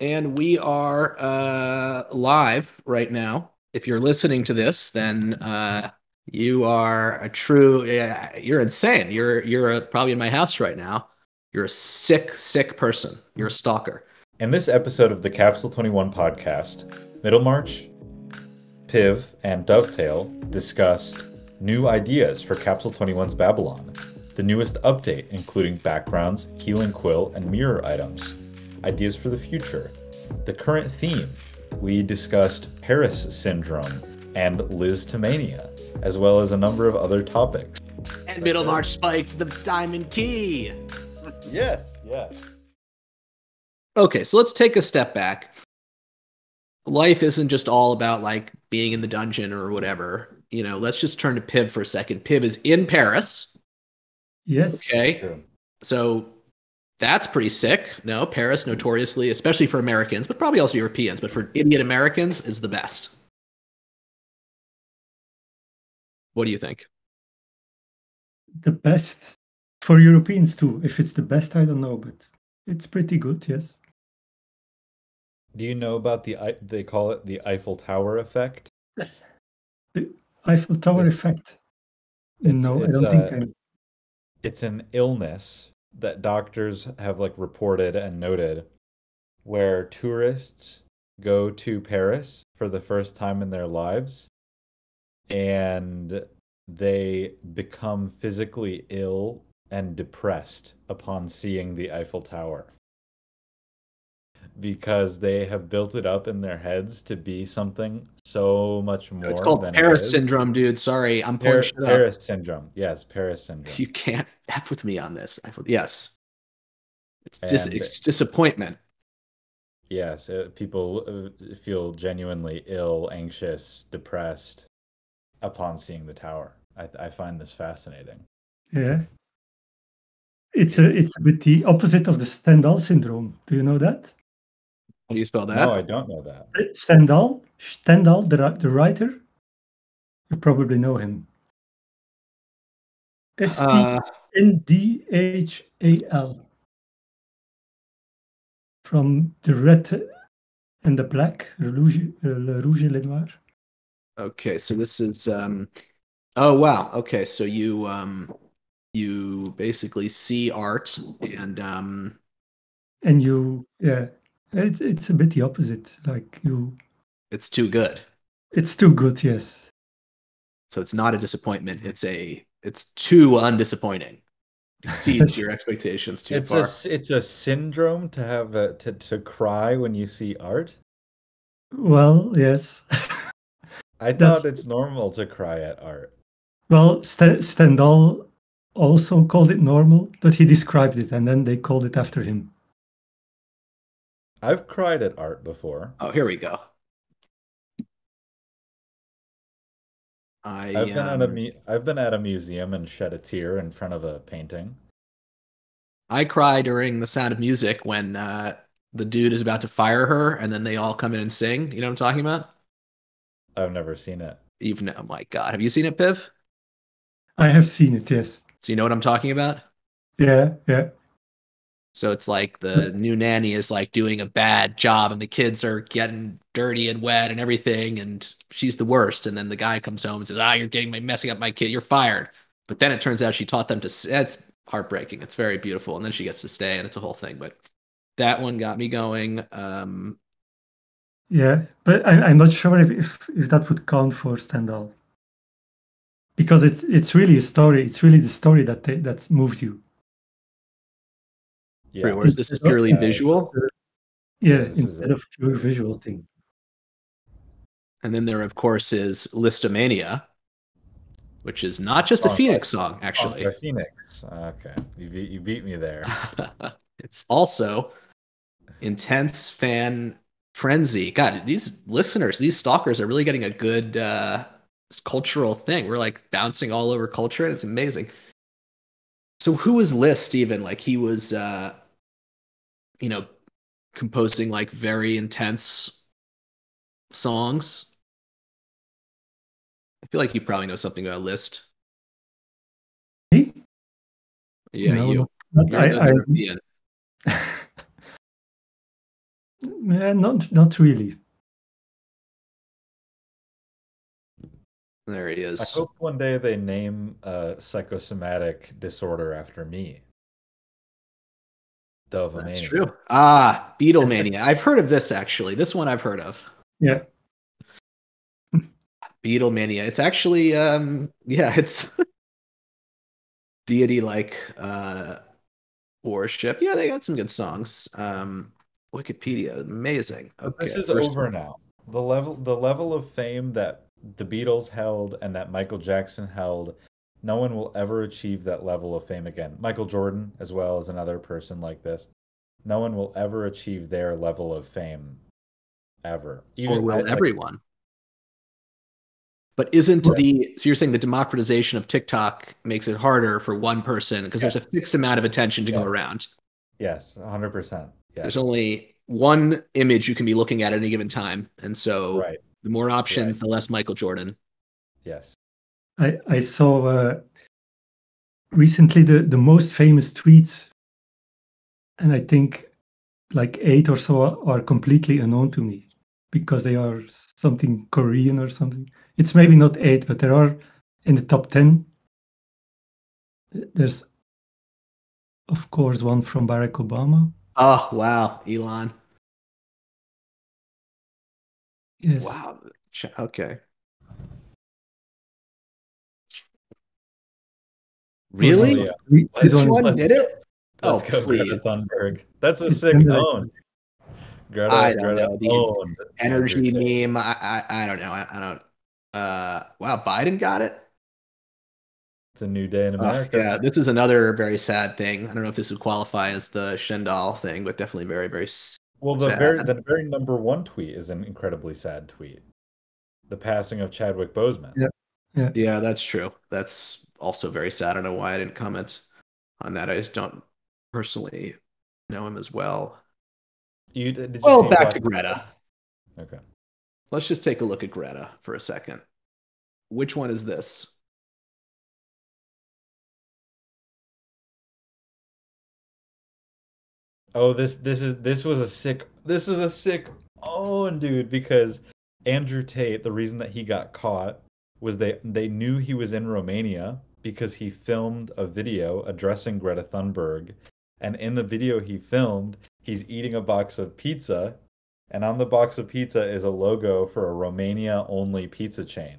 And we are live right now. If you're listening to this, then you are a true. You're insane. You're probably in my house right now. You're a sick person. You're a stalker. In this episode of the Capsule 21 podcast, Middlemarch, Piv, and Dovetail discussed new ideas for Capsule 21's Babylon, the newest update including backgrounds, healing quill, and mirror items, ideas for the future, the current theme. We discussed Paris Syndrome and Lisztomania, as well as a number of other topics. And Middlemarch spiked the diamond key. Yes, yeah. Okay, so let's take a step back. Life isn't just all about like being in the dungeon or whatever. Let's just turn to Piv for a second. Piv is in Paris. Yes. Okay. True. So that's pretty sick. No, Paris notoriously, especially for Americans, but probably also Europeans, but for idiot Americans is the best. What do you think? The best for Europeans too. If it's the best, I don't know, but it's pretty good, yes. Do you know about they call it the Eiffel Tower effect? The Eiffel Tower effect. No, I don't think I. It's an illness that doctors have reported and noted where tourists go to Paris for the first time in their lives and they become physically ill and depressed upon seeing the Eiffel Tower because they have built it up in their heads to be something so much more. It's called than Paris it is. Syndrome, dude. Sorry, I'm pulling shit up. Paris Syndrome. Yes, Paris Syndrome. You can't F with me on this. Yes. It's disappointment. Yes, people feel genuinely ill, anxious, depressed upon seeing the tower. I find this fascinating. Yeah. It's a bit the opposite of the Stendhal syndrome. Do you know that? How do you spell that? No, I don't know that. Stendhal, the writer, you probably know him. Stendhal. From the Red and the Black, Le Rouge et le Noir. Okay, so this is oh wow. Okay, so you basically see art and you it's a bit the opposite. It's too good. It's too good, yes. So it's not a disappointment. It's too undisappointing. Exceeds your expectations too far. It's a syndrome to have to cry when you see art. Well, yes. I thought it's normal to cry at art. Well, Stendhal also called it normal, but he described it, and then they called it after him. I've cried at art before. Oh, here we go. I've been at a museum and shed a tear in front of a painting. I cry during The Sound of Music when the dude is about to fire her, and then they all come in and sing. You know what I'm talking about? I've never seen it. Oh my God, have you seen it, Piv? I have seen it, yes. So you know what I'm talking about? Yeah. So it's like the new nanny is like doing a bad job and the kids are getting dirty and wet and everything and she's the worst. And then the guy comes home and says, you're messing up my kid. You're fired. But then it turns out she taught them it's heartbreaking. It's very beautiful. And then she gets to stay and it's a whole thing. But that one got me going. Yeah, but I'm not sure if that would count for Stendhal. Because it's really a story. It's really the story that moves you. Yeah. Whereas this is purely visual. Yeah, instead of pure visual thing. And then there, of course, is Lisztomania, which is not just a Phoenix song, actually. Phoenix. Okay, you beat me there. It's also intense fan frenzy. God, these listeners, these stalkers are really getting a good cultural thing. We're like bouncing all over culture, and it's amazing. So who was Liszt even? Like he was composing like very intense songs. I feel like you probably know something about Liszt. Me? Yeah, no, you. Not, You're European. Not really. There he I is. hope one day they name a psychosomatic disorder after me. That's Dovemania. true. Ah, Beatlemania. I've heard of this actually. This one I've heard of. Yeah. Beatlemania. It's actually yeah, it's deity like worship. Yeah, they got some good songs. Wikipedia, amazing. But Okay, this is first over now. The level of fame that the Beatles held and that Michael Jackson held, no one will ever achieve that level of fame again. Michael Jordan, as well as another person like this. No one will ever achieve their level of fame ever. or Even I will like everyone? But isn't Well, so you're saying the democratization of TikTok makes it harder for one person because there's a yes, fixed amount of attention to go yes, around. yes, 100%. There's Yes. only one image you can be looking at any given time. And so Right, the more right. options, the less Michael Jordan. Yes. I saw recently the most famous tweets, and I think like 8 or so are completely unknown to me because they are something Korean or something. It's maybe not 8, but there are in the top 10. There's of course one from Barack Obama. Oh, wow. Elon. Yes. Wow. Okay. Or Oh this Really? yeah. one. This This Let's one one is let's did go. it? Let's Oh, go, Greta please. Thunberg. That's a it's sick own. I don't Greta know. The owned Andrew energy Tate. meme. I don't know. I don't. Wow. Biden got it. It's a new day in Oh, America. yeah. This is another very sad thing. I don't know if this would qualify as the Stendhal thing, but definitely very, very Well, sad. the very number one tweet is an incredibly sad tweet. The passing of Chadwick Boseman. Yeah. Yeah. Yeah, that's true. That's also very sad. I don't know why I didn't comment on that. I just don't personally know him as well. Did you Well, see back Black to Greta. Adam? Okay. Let's just take a look at Greta for a second. Which one is this? Oh, this was a sick own, dude, because Andrew Tate, the reason that he got caught was they knew he was in Romania because he filmed a video addressing Greta Thunberg, and in the video he filmed, he's eating a box of pizza, and on the box of pizza is a logo for a Romania only pizza chain.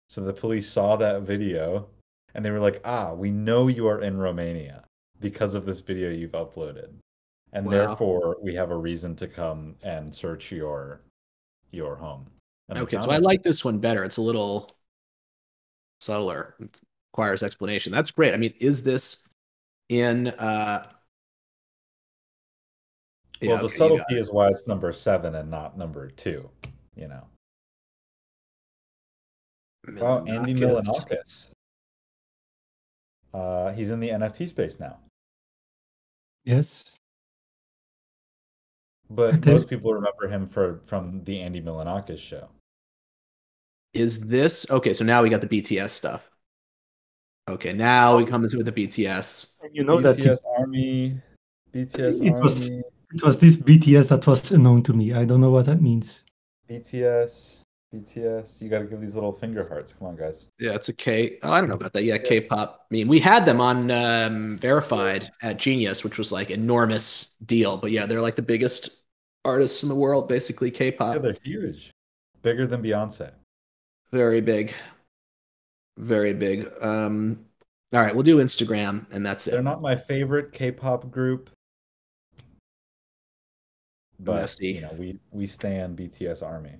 So the police saw that video and they were like, "Ah, we know you are in Romania because of this video you've uploaded." And Wow. therefore we have a reason to come and search your home. And they Okay, so found I him. like this one better. It's a little subtler. It requires explanation. That's great. I mean, is this in Well, yeah, the okay, you got subtlety is why it's number 7 and not number 2, you know. it. Wow, Andy Milanakis. Milanakis. He's in the NFT space now. Yes. But There, most people remember him from the Andy Milanakis show. Is this okay? So now we got the BTS stuff. Okay, now we oh, come into with the BTS. you know that BTS Army, BTS it was Army, it was this BTS that was unknown to me. I don't know what that means. BTS, BTS. You got to give these little finger hearts. Come on, guys. Yeah, it's a K. Oh, I don't know about that. Yeah, Yes. K-pop. I mean, we had them on Verified at Genius, which was like enormous deal. But yeah, they're like the biggest artists in the world, basically Yeah, K-pop. they're huge. Bigger than Beyonce. Very big, very big. All right, we'll do Instagram, and that's They're it. not my favorite K-pop group, but Messy. we stand BTS Army.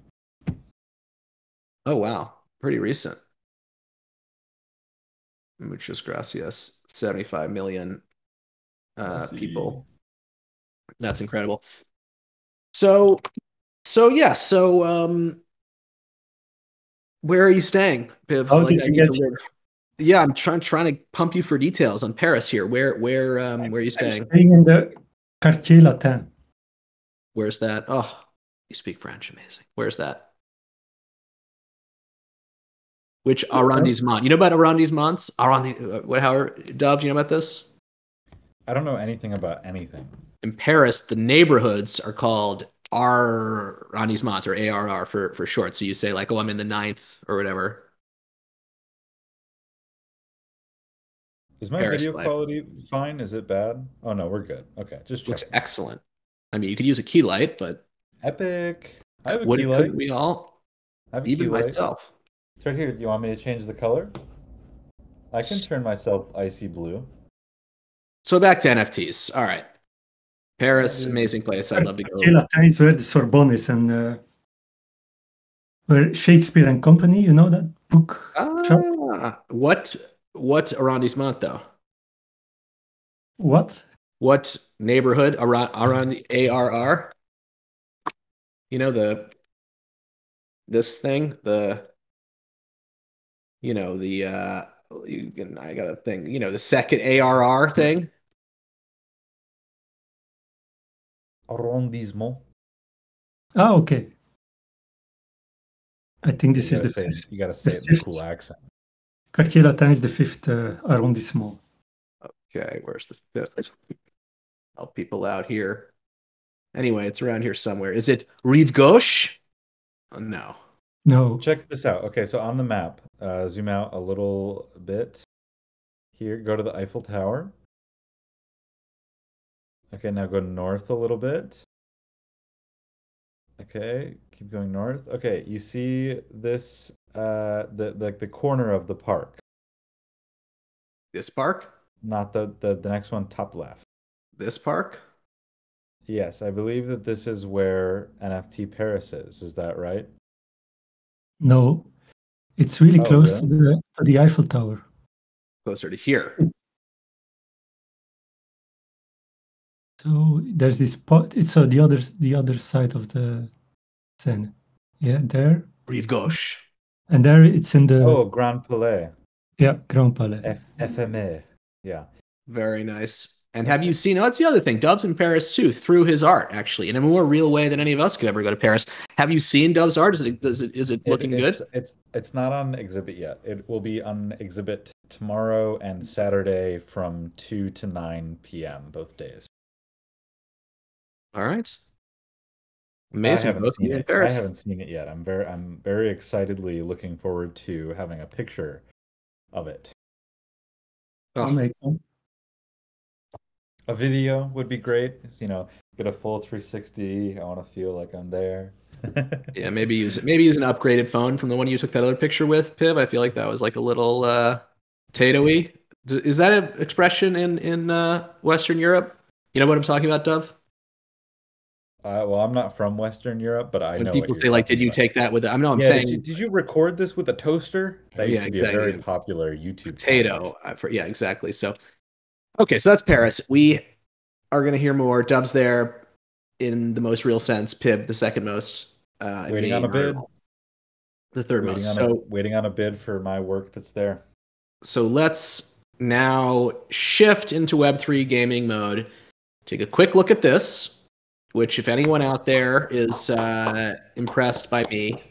Oh wow, pretty recent. Muchas gracias. 75 million Messy. people. That's incredible. So yeah, where are you staying, Piv? How Like did I you need get to live. Yeah, I'm trying to pump you for details on Paris here. Where are you I'm staying? staying in the Quartier Latin? Where's that? Oh, you speak French, amazing. Where's that? Which arrondissement? You know about arrondissements? Dove, do you know about this? I don't know anything about anything. In Paris, the neighborhoods are called arrondissements or ARR for short. So you say like, oh, I'm in the ninth or whatever. Is my Paris, video like, quality fine? Is it bad? Oh no, we're good. Okay, just looks checking. excellent. I mean, you could use a key light, but Epic. I have a key light. couldn't we all? I have a key Even light. myself. It's right here. Do you want me to change the color? I can turn myself icy blue. So back to NFTs. All right. Paris, Yeah, dude. amazing place. I'd love to go. Latin is where the Sorbonne is, and where Shakespeare and Company, you know that book shop? What arrondissement though? What? What neighborhood around the ARR? You know this thing, I got a thing, the second ARR thing. Arrondissement. Ah, okay. I think this is the fifth. You gotta say it in a cool accent. Quartier Latin is the fifth arrondissement. Okay, where's the fifth? Help people out here. Anyway, it's around here somewhere. Is it Rive Gauche? Oh, no. No. Check this out. Okay, so on the map, zoom out a little bit. Here, go to the Eiffel Tower. Okay, now go north a little bit. Okay, keep going north. Okay, you see this the corner of the park. This park? Not the next one, top left. This park? Yes, I believe that this is where NFT Paris is. Is that right? No. It's really Oh, close really? to the Eiffel Tower. Closer to here. So there's this spot. It's the other side of the Seine. Yeah, there. Rive Gauche. And there it's in the Oh, Grand Palais. yeah, Grand Palais. FMA. Yeah. Very nice. And have you seen, that's the other thing, Dove's in Paris too, through his art, actually, in a more real way than any of us could ever go to Paris. Have you seen Dove's art? Is it looking good? It's not on exhibit yet. It will be on exhibit tomorrow and Saturday from 2 to 9 p.m. both days. All right. Amazing. I haven't seen in it. Paris. I haven't seen it yet. I'm very excitedly looking forward to having a picture of it. I'll make one. A video would be great. It's, get a full 360. I want to feel like I'm there. Yeah, maybe use an upgraded phone from the one you took that other picture with, Piv. I feel like that was like a little potatoey. Is that an expression in Western Europe? You know what I'm talking about, Dove? Well, I'm not from Western Europe, but I When know people what say you're like, talking "Did you about. take that with?" I'm Yeah, saying, did you record this with a toaster? That used Yeah, to be exactly. a very popular YouTube potato. Yeah, exactly. So, okay, so that's Paris. We are going to hear more. Dove's there in the most real sense. Piv, the second most. Waiting on a bid. The third most. Waiting on a bid for my work that's there. So let's now shift into Web3 gaming mode. Take a quick look at this, which if anyone out there is impressed by me,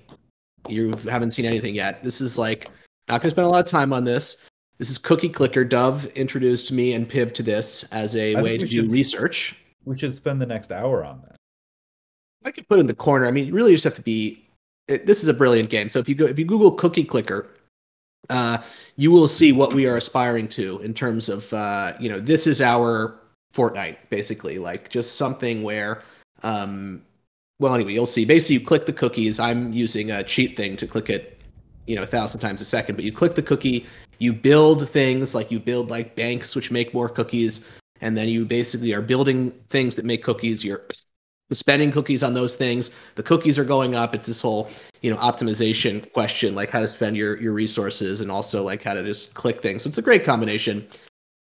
you haven't seen anything yet. This is like, not going to spend a lot of time on this. This is Cookie Clicker. Dove introduced me and Piv to this as a way to do research. We should spend the next hour on that. I could put it in the corner. I mean, you really just have to be. This is a brilliant game. So if you Google Cookie Clicker, you will see what we are aspiring to in terms of this is our Fortnite, basically, like just something where. Well, anyway, you'll see. Basically, you click the cookies. I'm using a cheat thing to click it, 1,000 times a second. But you click the cookie, you build things like banks which make more cookies, and then you basically are building things that make cookies. You're spending cookies on those things. The cookies are going up. It's this whole, optimization question, like how to spend your resources and also like how to just click things. So it's a great combination.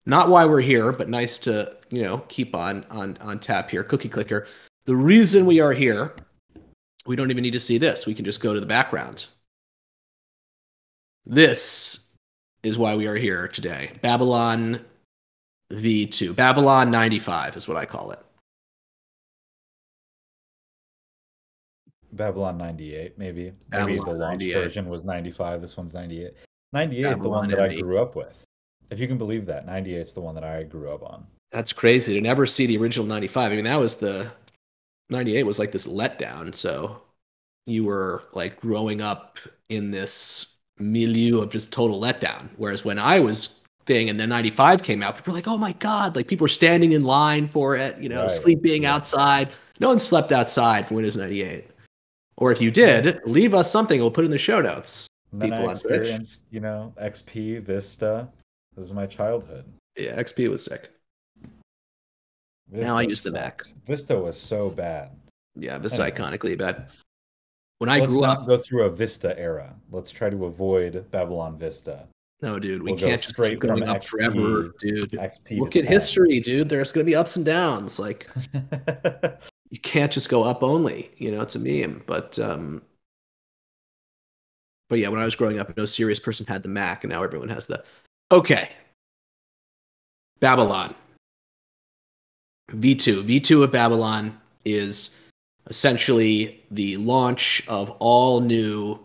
Not why we're here, but nice to, keep on tap here. Cookie Clicker. The reason we are here, we don't even need to see this. We can just go to the background. This is why we are here today. Babylon V2. Babylon 95 is what I call it. Babylon 98, maybe. Babylon Maybe the launch 98. version was 95. This one's 98. 98, Babylon the one that MD. I grew up with. If you can believe that, 98 is the one that I grew up on. That's crazy to never see the original 95. I mean, that was the '98 was like this letdown. So you were like growing up in this milieu of just total letdown. Whereas when I was thing and then '95 came out, people were like, oh my God, like people were standing in line for it, Right. sleeping Yeah. outside. No one slept outside for Windows 98. Or if you did, leave us something. We'll put it in the show notes. And then I People on Twitch. experienced, XP, Vista. This is my childhood. Yeah, XP was sick. Now I Vista use the Mac. sucked. Vista was so bad. Yeah, this is Anyway, iconically bad. When I let's grew not up, go through a Vista era. Let's try to avoid Babylon Vista. no, dude, we We'll go can't just keep straight from going up forever, dude. XP Look to at 10. history, dude. There's going to be ups and downs. Like, you can't just go up only. It's a meme. But yeah, when I was growing up, no serious person had the Mac, and now everyone has the. Okay. Babylon. V2. V2 of Babylon is essentially the launch of all new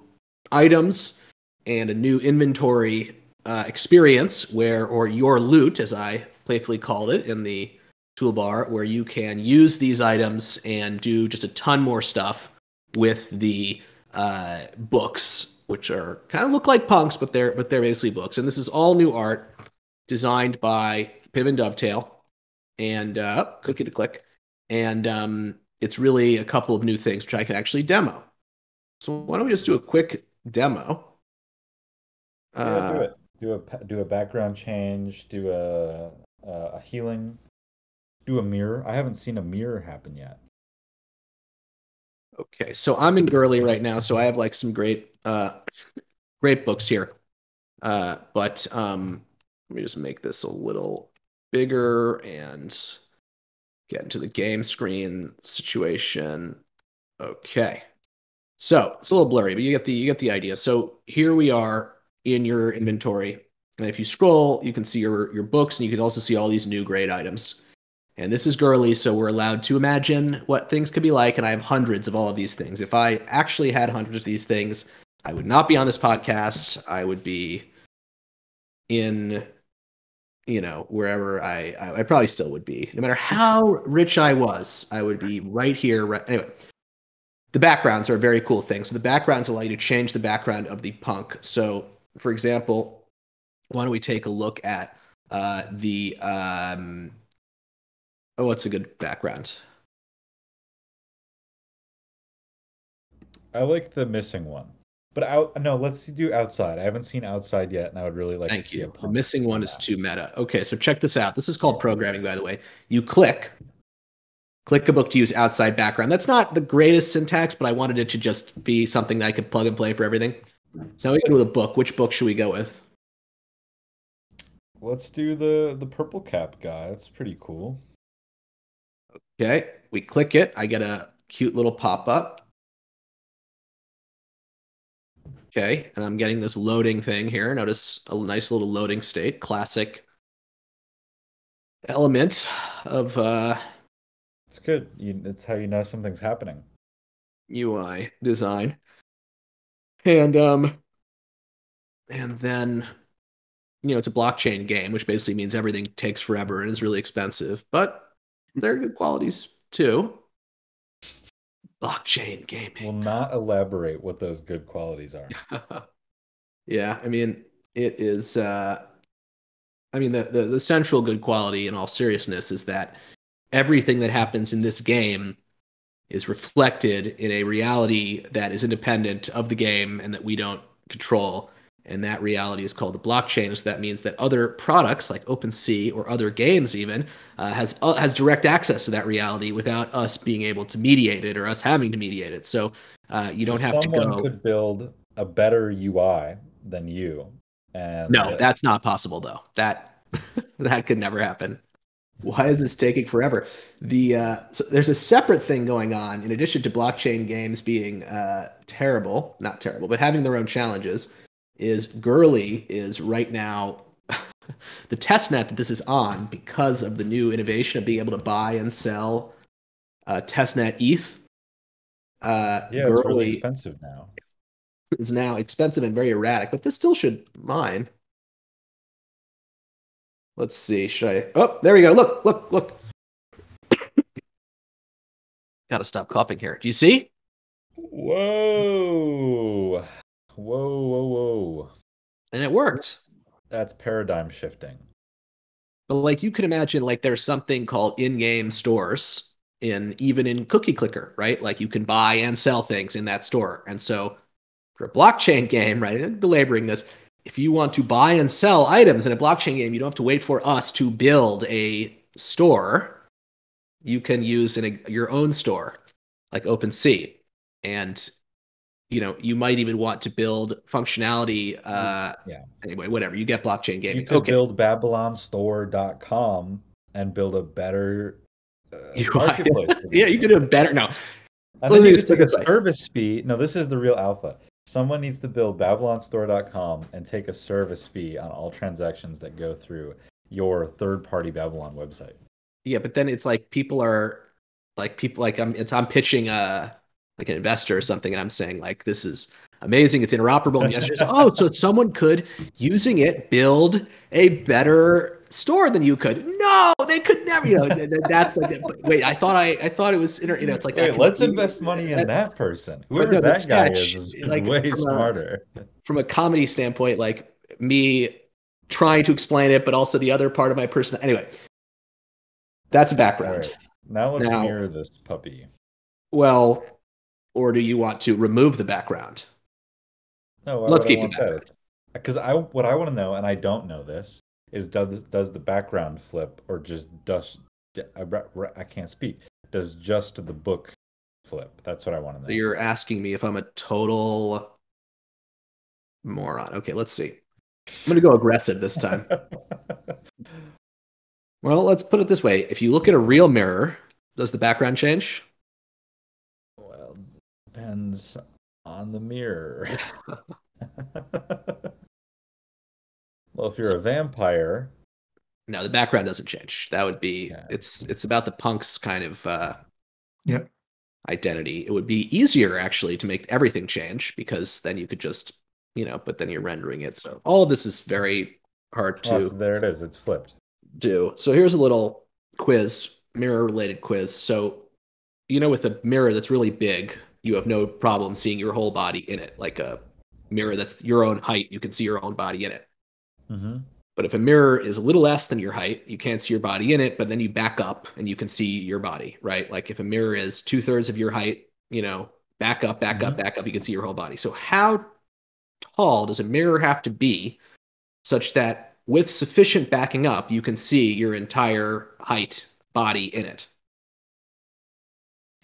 items and a new inventory experience or your loot, as I playfully called it in the toolbar, where you can use these items and do just a ton more stuff with the books, which are kind of look like punks, but they're basically books. And this is all new art designed by Piv and Dovetail, and clicky to click, and it's really a couple of new things which I can actually demo. So why don't we just do a quick demo? Yeah, do it. Do a background change. Do a healing. Do a mirror. I haven't seen a mirror happen yet. Okay, so I'm in Gurley right now, so I have like some great books here. But let me just make this a little bigger and get into the game screen situation. Okay. So it's a little blurry, but you get the idea. So here we are in your inventory. And if you scroll, you can see your books, and you can also see all these new great items. And this is girly, so we're allowed to imagine what things could be like. And I have hundreds of all of these things. If I actually had hundreds of these things, I would not be on this podcast. I would be in, wherever I probably still would be. No matter how rich I was, I would be right here. Anyway, the backgrounds are a very cool thing. So the backgrounds allow you to change the background of the punk. So, for example, why don't we take a look at what's a good background? I like the missing one. But let's do outside. I haven't seen outside yet, and I would really like to see a The punk missing one do is that. too meta. Okay, so check this out. This is called programming, by the way. You click a book to use outside background. That's not the greatest syntax, but I wanted it to just be something that I could plug and play for everything. So now we go to the book. Which book should we go with? Let's do the purple cap guy. That's pretty cool. Okay, we click it. I get a cute little pop-up. Okay, and I'm getting this loading thing here. Notice a nice little loading state. Classic element of It's good. It's how you know something's happening. UI design. And then it's a blockchain game, which basically means everything takes forever and is really expensive, but there are good qualities too. Blockchain gaming. Will not elaborate what those good qualities are. Yeah, I mean, it is the central good quality in all seriousness is that everything that happens in this game is reflected in a reality that is independent of the game and that we don't control. And that reality is called the blockchain. So that means that other products like OpenSea or other games even has direct access to that reality without us being able to mediate it or us having to mediate it. So you don't have to go. Someone could build a better UI than you. And No, that's not possible though. That could never happen. Why is this taking forever? So there's a separate thing going on in addition to blockchain games being not terrible, but having their own challenges. Is Gurley is right now the test net that this is on because of the new innovation of being able to buy and sell testnet ETH. Yeah, it's really expensive now. Is now expensive and very erratic, but this still should mine. Let's see. Should I? Oh, there we go. Look. Gotta stop coughing here. Do you see? Whoa. Whoa. And it worked. That's paradigm shifting. But like you can imagine, like there's something called in-game stores even in Cookie Clicker, right? Like you can buy and sell things in that store. And so for a blockchain game, right, and belaboring this, if you want to buy and sell items in a blockchain game, you don't have to wait for us to build a store. You can use your own store, like OpenSea. And you might even want to build functionality. Anyway, whatever. You get blockchain gaming. You could build babylonstore.com and build a better marketplace. Yeah, you could do better. No. And then you could take a service fee. No, this is the real alpha. Someone needs to build babylonstore.com and take a service fee on all transactions that go through your third-party Babylon website. Yeah, but then it's like I'm pitching like an investor or something, and I'm saying like this is amazing, it's interoperable, and just so someone could, using it, build a better store than you could. No, they could never. That's like, wait, I thought it was it's like, hey, let's invest money in that person. Whoever that guy is like, way smarter. From a comedy standpoint, like me trying to explain it, but also the other part of my person. Anyway, that's a background. Right. Now let's mirror this puppy. Well, or do you want to remove the background? No, let's keep the background. Because what I want to know, and I don't know this, is does the background flip, or just does I can't speak. Does just the book flip? That's what I want to know. So you're asking me if I'm a total moron. Okay, let's see. I'm going to go aggressive this time. Well, let's put it this way. If you look at a real mirror, does the background change? Well, depends on the mirror. Well, if you're a vampire... No, the background doesn't change. That would be... Yeah. It's about the punk's kind of identity. It would be easier, actually, to make everything change, because then you could just, but then you're rendering it. So all of this is very hard to... Oh, so there it is. It's flipped. Do. So here's a little quiz, mirror-related quiz. So, with a mirror that's really big, you have no problem seeing your whole body in it. Like a mirror that's your own height, you can see your own body in it. Mm-hmm. But if a mirror is a little less than your height, you can't see your body in it, but then you back up and you can see your body, right? Like if a mirror is 2/3 of your height, back up, you can see your whole body. So how tall does a mirror have to be such that with sufficient backing up, you can see your entire height, body in it?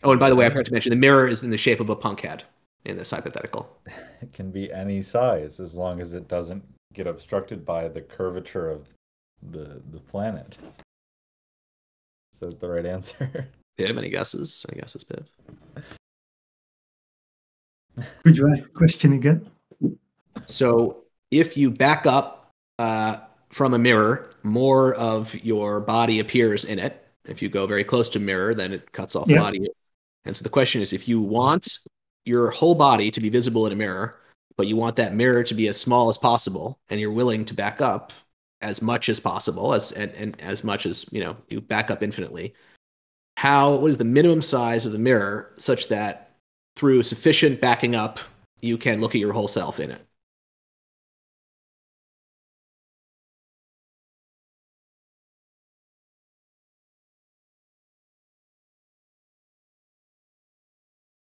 Oh, and by the way, I forgot to mention, the mirror is in the shape of a punk head in this hypothetical. It can be any size as long as it doesn't get obstructed by the curvature of the planet. Is that the right answer? Piv, any guesses? Any guesses, Piv? Could you ask the question again? So if you back up from a mirror, more of your body appears in it. If you go very close to a mirror, then it cuts off body. And so the question is, if you want your whole body to be visible in a mirror, but you want that mirror to be as small as possible, and you're willing to back up as much as possible, and as much as, you back up infinitely, what is the minimum size of the mirror such that through sufficient backing up, you can look at your whole self in it?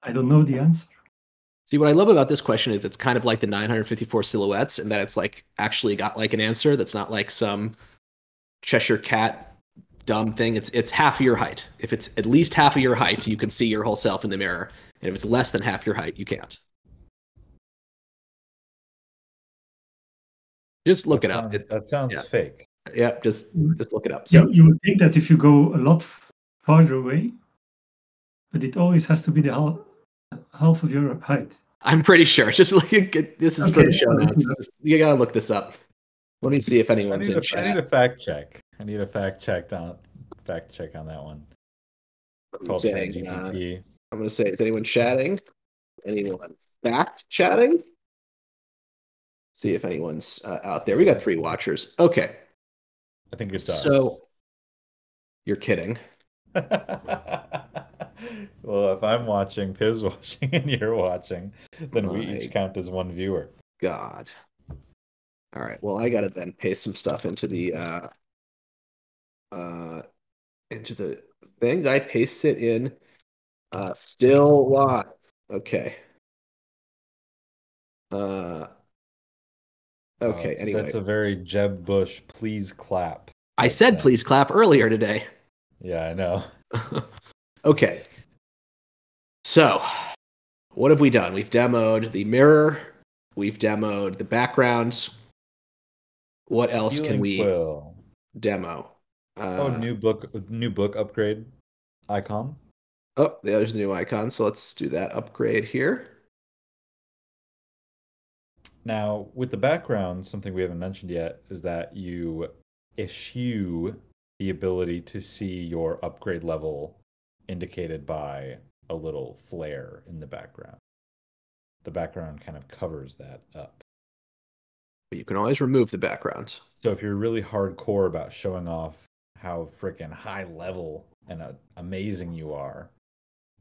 I don't know the answer. See, what I love about this question is it's kind of like the 954 silhouettes, and that it's like actually got like an answer that's not like some Cheshire Cat dumb thing. It's half of your height. If it's at least half of your height, you can see your whole self in the mirror. And if it's less than half your height, you can't. Just look it up. That sounds fake. Yeah, just look it up. So you would think that if you go a lot farther away, but it always has to be the half of your height. I'm pretty sure. Just look at this is for the show notes. You gotta look this up. Let me see if anyone's in chat. I need a fact check. I need a fact check on that one. Called ChatGPT. I'm gonna say, is anyone chatting? Anyone fact chatting? See if anyone's out there. We got 3 watchers. Okay. I think it's us. So you're kidding. Well, if I'm watching, Piv's watching, and you're watching, then we each My count as one viewer. God. All right. Well, I gotta then paste some stuff uh into the thing. Did I paste it in still live? Okay. Uh okay, That's anyway. a very Jeb Bush, please clap I type said thing. please clap earlier today. Yeah, I know. Okay. So, what have we done? We've demoed the mirror, we've demoed the backgrounds. What else can Healing we Quill. demo? Oh, Uh, new book upgrade icon. oh, there's the new icon. So let's do that upgrade here. Now, with the background, something we haven't mentioned yet is that you issue the ability to see your upgrade level indicated by a little flare in the background. The background kind of covers that up. But you can always remove the backgrounds. So if you're really hardcore about showing off how freaking high level and amazing you are,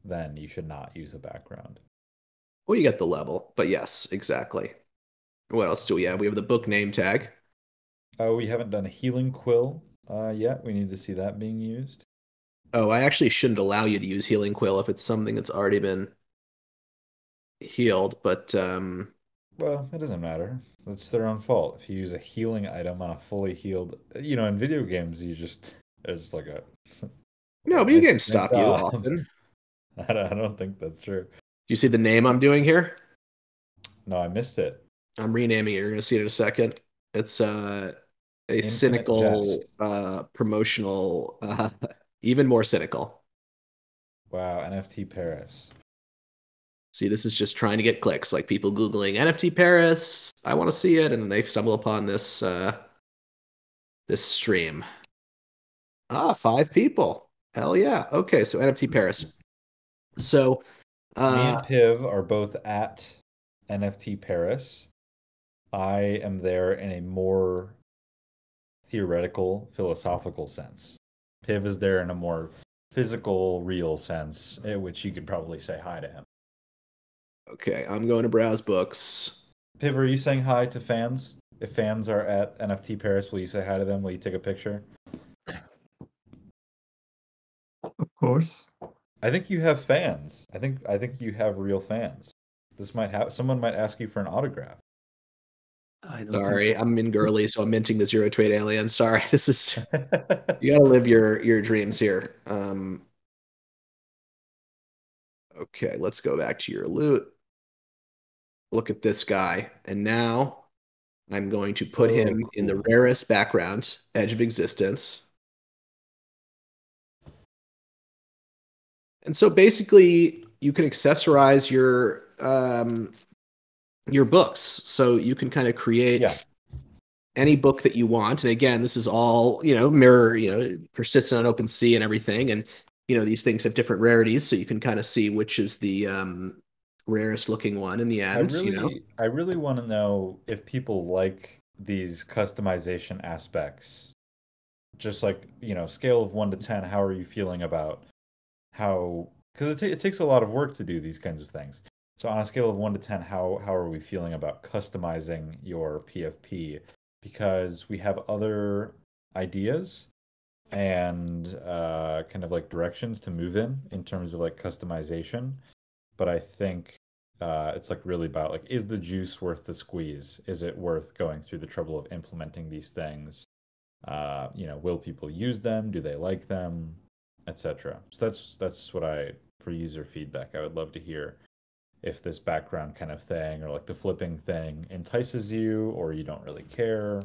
then you should not use a background. Well, you get the level, but yes, exactly. What else do we have? We have the book name tag. Oh, we haven't done a healing quill yet. We need to see that being used. Oh, I actually shouldn't allow you to use Healing Quill if it's something that's already been healed, but Well, it doesn't matter. That's their own fault. If you use a healing item on a fully healed, in video games, it's just like no, video nice, games nice stop you job. often. I don't think that's true. Do you see the name I'm doing here? No, I missed it. I'm renaming it. You're gonna see it in a second. It's a Infinite cynical Jest. promotional even more cynical. Wow, NFT Paris. See, this is just trying to get clicks, like people Googling NFT Paris. I want to see it, and they stumble upon this stream. Ah, 5 people. Hell yeah. Okay, so NFT Paris. So Me uh and Piv are both at NFT Paris. I am there in a more theoretical, philosophical sense. Piv is there in a more physical, real sense, in which you could probably say hi to him. okay, I'm going to browse books. Piv, are you saying hi to fans? If fans are at NFT Paris, will you say hi to them? Will you take a picture? Of course. I think you have fans. I think you have real fans. This might have someone might ask you for an autograph. I don't think Sorry, so. I'm in girly, so I'm minting the zero trade alien. Sorry, this is you gotta live your dreams here. Okay, let's go back to your loot. Look at this guy, and now I'm going to put Oh, him in the cool. rarest background, Edge of Existence. And so basically, you can accessorize your books, so you can kind of create Yeah, any book that you want. And again, this is all, mirror, persistent on OpenSea and everything. And, these things have different rarities. So you can kind of see which is the rarest looking one in the end. I really want to know if people like these customization aspects. Just like, scale of 1 to 10, how are you feeling about how, because it takes a lot of work to do these kinds of things. So on a scale of 1 to 10, how are we feeling about customizing your PFP? Because we have other ideas and kind of like directions to move in terms of like customization. But I think it's like really about like, is the juice worth the squeeze? Is it worth going through the trouble of implementing these things? Will people use them? Do they like them? Etc. So that's what for user feedback, I would love to hear if this background kind of thing or like the flipping thing entices you or you don't really care.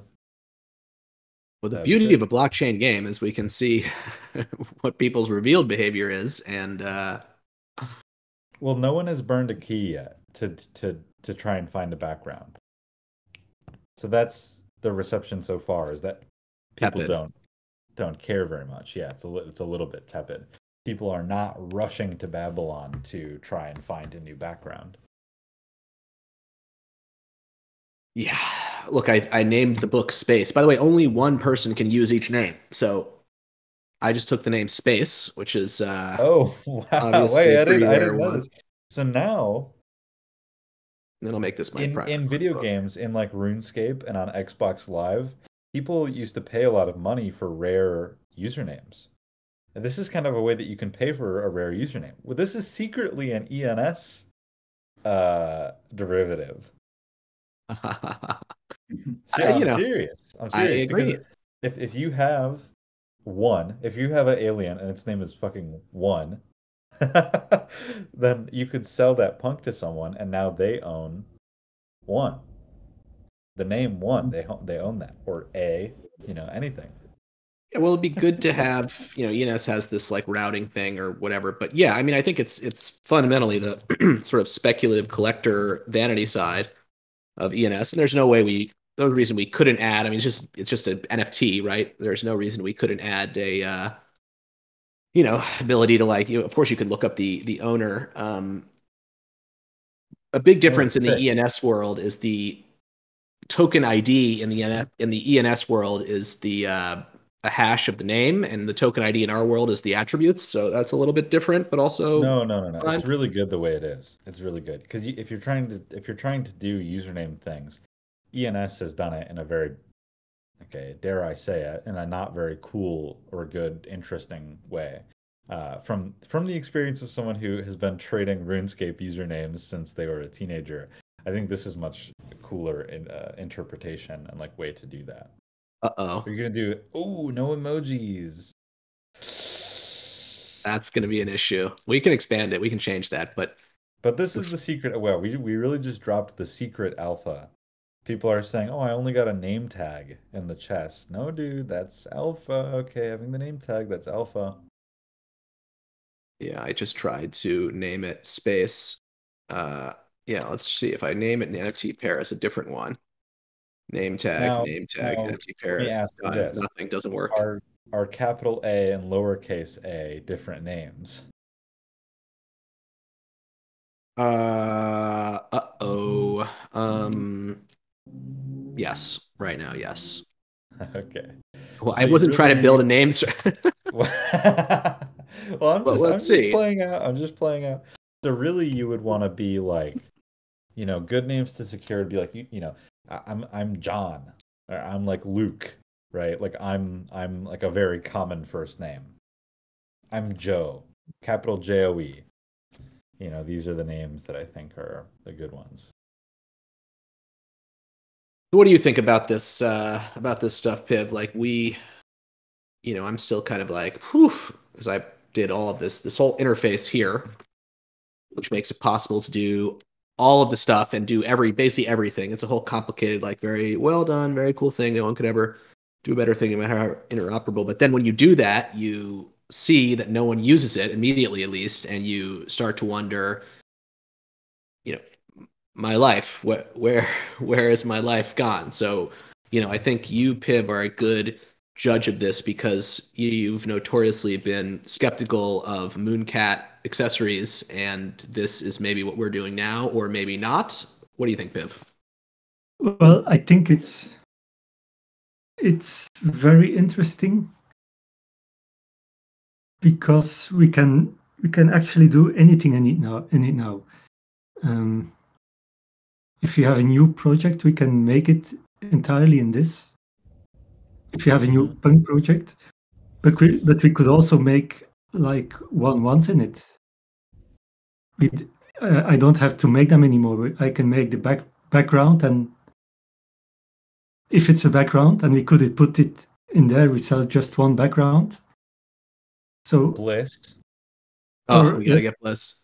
Well, the That'd be beauty of great. a blockchain game is we can see what people's revealed behavior is. And Well, no one has burned a key yet to try and find a background. So that's the reception so far is that people tepid. don't care very much. Yeah, it's a little bit tepid. People are not rushing to Babylon to try and find a new background. Yeah. Look, I named the book Space. By the way, only one person can use each name. So I just took the name Space, which is Oh, wow. obviously Wait, a pretty I rare didn't know one. this. So now And then I'll make this my in primary video book. games, in like RuneScape and on Xbox Live, people used to pay a lot of money for rare usernames. And this is kind of a way that you can pay for a rare username. Well, this is secretly an ENS derivative. You I'm know, serious. I'm I serious because agree. if you have one, if you have an alien and its name is fucking one, then you could sell that punk to someone and now they own one. The name one, they own that or a, anything. Yeah, well, it'd be good to have, ENS has this like routing thing or whatever. But yeah, I mean, I think it's fundamentally the sort of speculative collector vanity side of ENS, and there's no reason we couldn't add. I mean, it's just an NFT, right? There's no reason we couldn't add a ability to like, of course, you could look up the owner. A big No, difference it's in the sick. ENS world is the token ID in the ENS world is the a hash of the name, and the token ID in our world is the attributes. So that's a little bit different, but also No, no, no, no. fine. It's really good the way it is. It's really good because if you're trying to do username things, ENS has done it in a very, okay, dare I say it, in a not very cool or good, interesting way. From the experience of someone who has been trading RuneScape usernames since they were a teenager, I think this is much cooler in interpretation and like way to do that. Uh-oh. You're gonna do, oh, no emojis. That's going to be an issue. We can expand it. We can change that, but But this is the secret. Well, we really just dropped the secret alpha. People are saying, "Oh, I only got a name tag in the chest." No, dude, that's alpha. Okay, having the name tag, that's alpha. yeah, I just tried to name it Space. Uh, yeah, let's see if I name it an NFT Paris, a different one. Name tag, Now, NFT let me Paris. ask you this: Nothing doesn't work. Are capital A and lowercase a different names? Uh-oh. Yes, right now, yes. Okay, Well, so I you wasn't trying to build really a name, well, but let's I'm just see. playing out. I'm just playing out. So really, you would want to be like, good names to secure would be like, I'm John, or I'm like Luke, right? Like I'm like a very common first name. I'm Joe, capital Joe. These are the names that I think are the good ones. What do you think about this stuff, Piv? Like I'm still kind of like, whew, because I did all of this whole interface here, which makes it possible to do all of the stuff and do basically everything. It's a whole complicated, like very well done, very cool thing. No one could ever do a better thing, no matter how interoperable. But then when you do that, you see that no one uses it immediately, at least, and you start to wonder, you know, my life, where is my life gone? So, I think you, Piv, are a good judge of this because you've notoriously been skeptical of Mooncat accessories, and this is maybe what we're doing now, or maybe not. What do you think, Piv? Well, I think it's very interesting because we can actually do anything in it now. Um, if you have a new project, we can make it entirely in this. If you have a new Hmm. punk project, but we could also make like one once in it. I don't have to make them anymore. I can make the background, and if it's a background, and we could put it in there, we sell just one background. So, Bliss. Oh, or we got to get Bliss.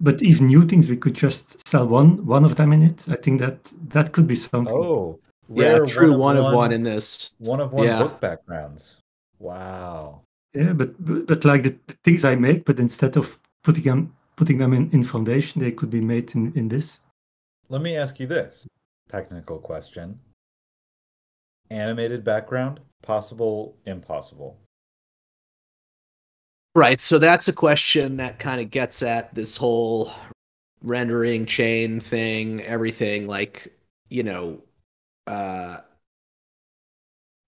but even new things, we could just sell one of them in it. I think that could be something. Oh, Yeah, rare true one of one in this. one of one Yeah. book backgrounds. Wow. Yeah, but like the things I make, but instead of putting them in foundation, they could be made in this. Let me ask you this technical question. Animated background, possible, impossible. Right. So that's a question that kind of gets at this whole rendering chain thing, everything like, you know, uh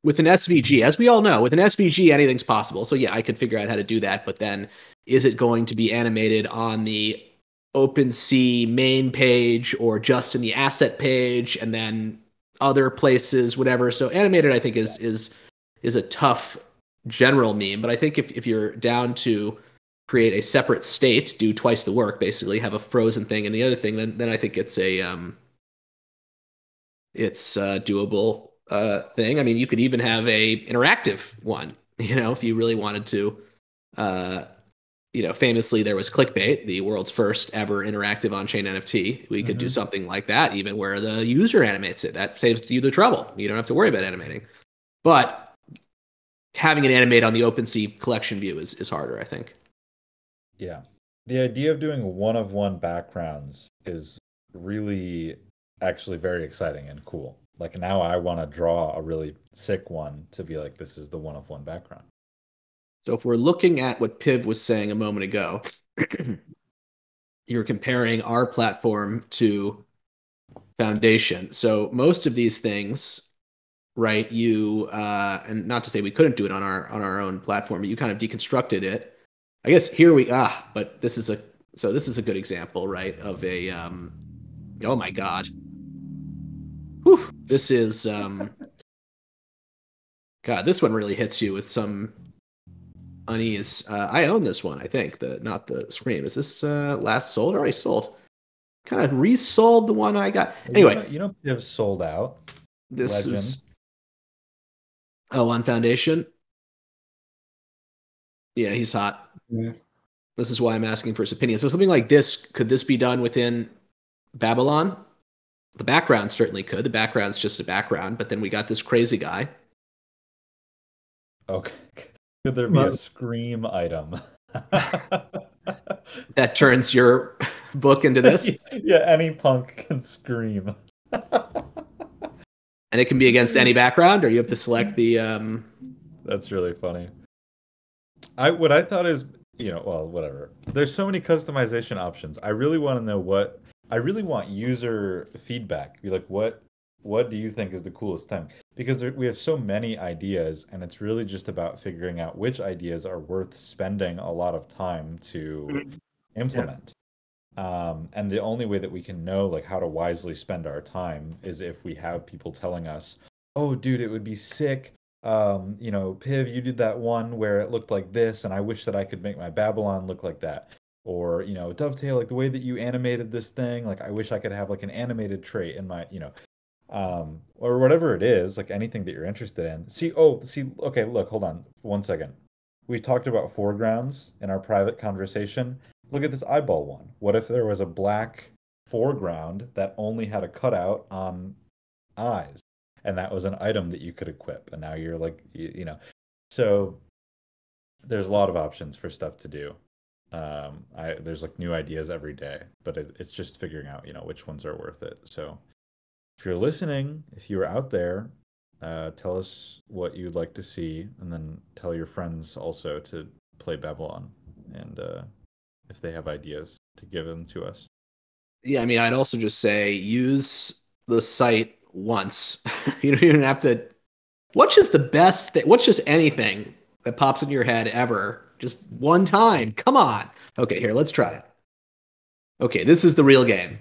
with an SVG, as we all know, with an SVG, anything's possible. So yeah, I could figure out how to do that. But then, is it going to be animated on the OpenSea main page or just in the asset page, and then other places, whatever? So animated, I think is a tough general meme. But I think if you're down to create a separate state, do twice the work, basically have a frozen thing and the other thing, then I think it's a doable thing. I mean, you could even have a interactive one, if you really wanted to. Uh, famously there was Clickbait, the world's first ever interactive on-chain NFT. We could do something like that, even where the user animates it. That saves you the trouble. You don't have to worry about animating. But having it animate on the OpenSea collection view is harder, I think. Yeah. The idea of doing one-of-one backgrounds is really actually very exciting and cool. Like now I want to draw a really sick one to be like, this is the one-of-one background. So if we're looking at what Piv was saying a moment ago, you're comparing our platform to Foundation. So most of these things, right, and not to say we couldn't do it on our own platform, but you kind of deconstructed it. I guess but this is a good example, right, of a oh my God. Whew, this is God, this one really hits you with some unease. I own this one, I think. Not the Scream. Is this last sold? Already sold. Kind of resold the one I got. Anyway, Piv's sold out. This Legend. is on Foundation. Yeah, he's hot. Yeah. This is why I'm asking for his opinion. So something like this, could this be done within Babylon? The background certainly could. The background's just a background, but then we got this crazy guy. Okay. Could there be a Scream item? That turns your book into this? Yeah, any punk can scream. And it can be against any background, or you have to select the... That's really funny. What I thought is, whatever. There's so many customization options. I really want to know I really want user feedback. Be like, what do you think is the coolest thing? Because we have so many ideas, and it's really just about figuring out which ideas are worth spending a lot of time to implement. And the only way that we can know like how to wisely spend our time is if we have people telling us, oh dude, it would be sick. Piv, you did that one where it looked like this, and I wish that I could make my Babylon look like that. Or, Dovetail, like the way that you animated this thing, like I wish I could have like an animated trait in my, or whatever it is, like anything that you're interested in. Okay, look, hold on 1 second. We talked about foregrounds in our private conversation. Look at this eyeball one. What if there was a black foreground that only had a cutout on eyes, and that was an item that you could equip, and now you're like, so there's a lot of options for stuff to do. There's like new ideas every day, but it's just figuring out, which ones are worth it. So if you're listening, if you're out there, tell us what you'd like to see, and then tell your friends also to play Babylon, and if they have ideas, to give them to us. Yeah, I mean, I'd also just say use the site once. You don't even have to. What's just the best thing? What's just anything that pops into your head ever? Just one time. Come on. Okay, here, let's try it. Okay, this is the real game.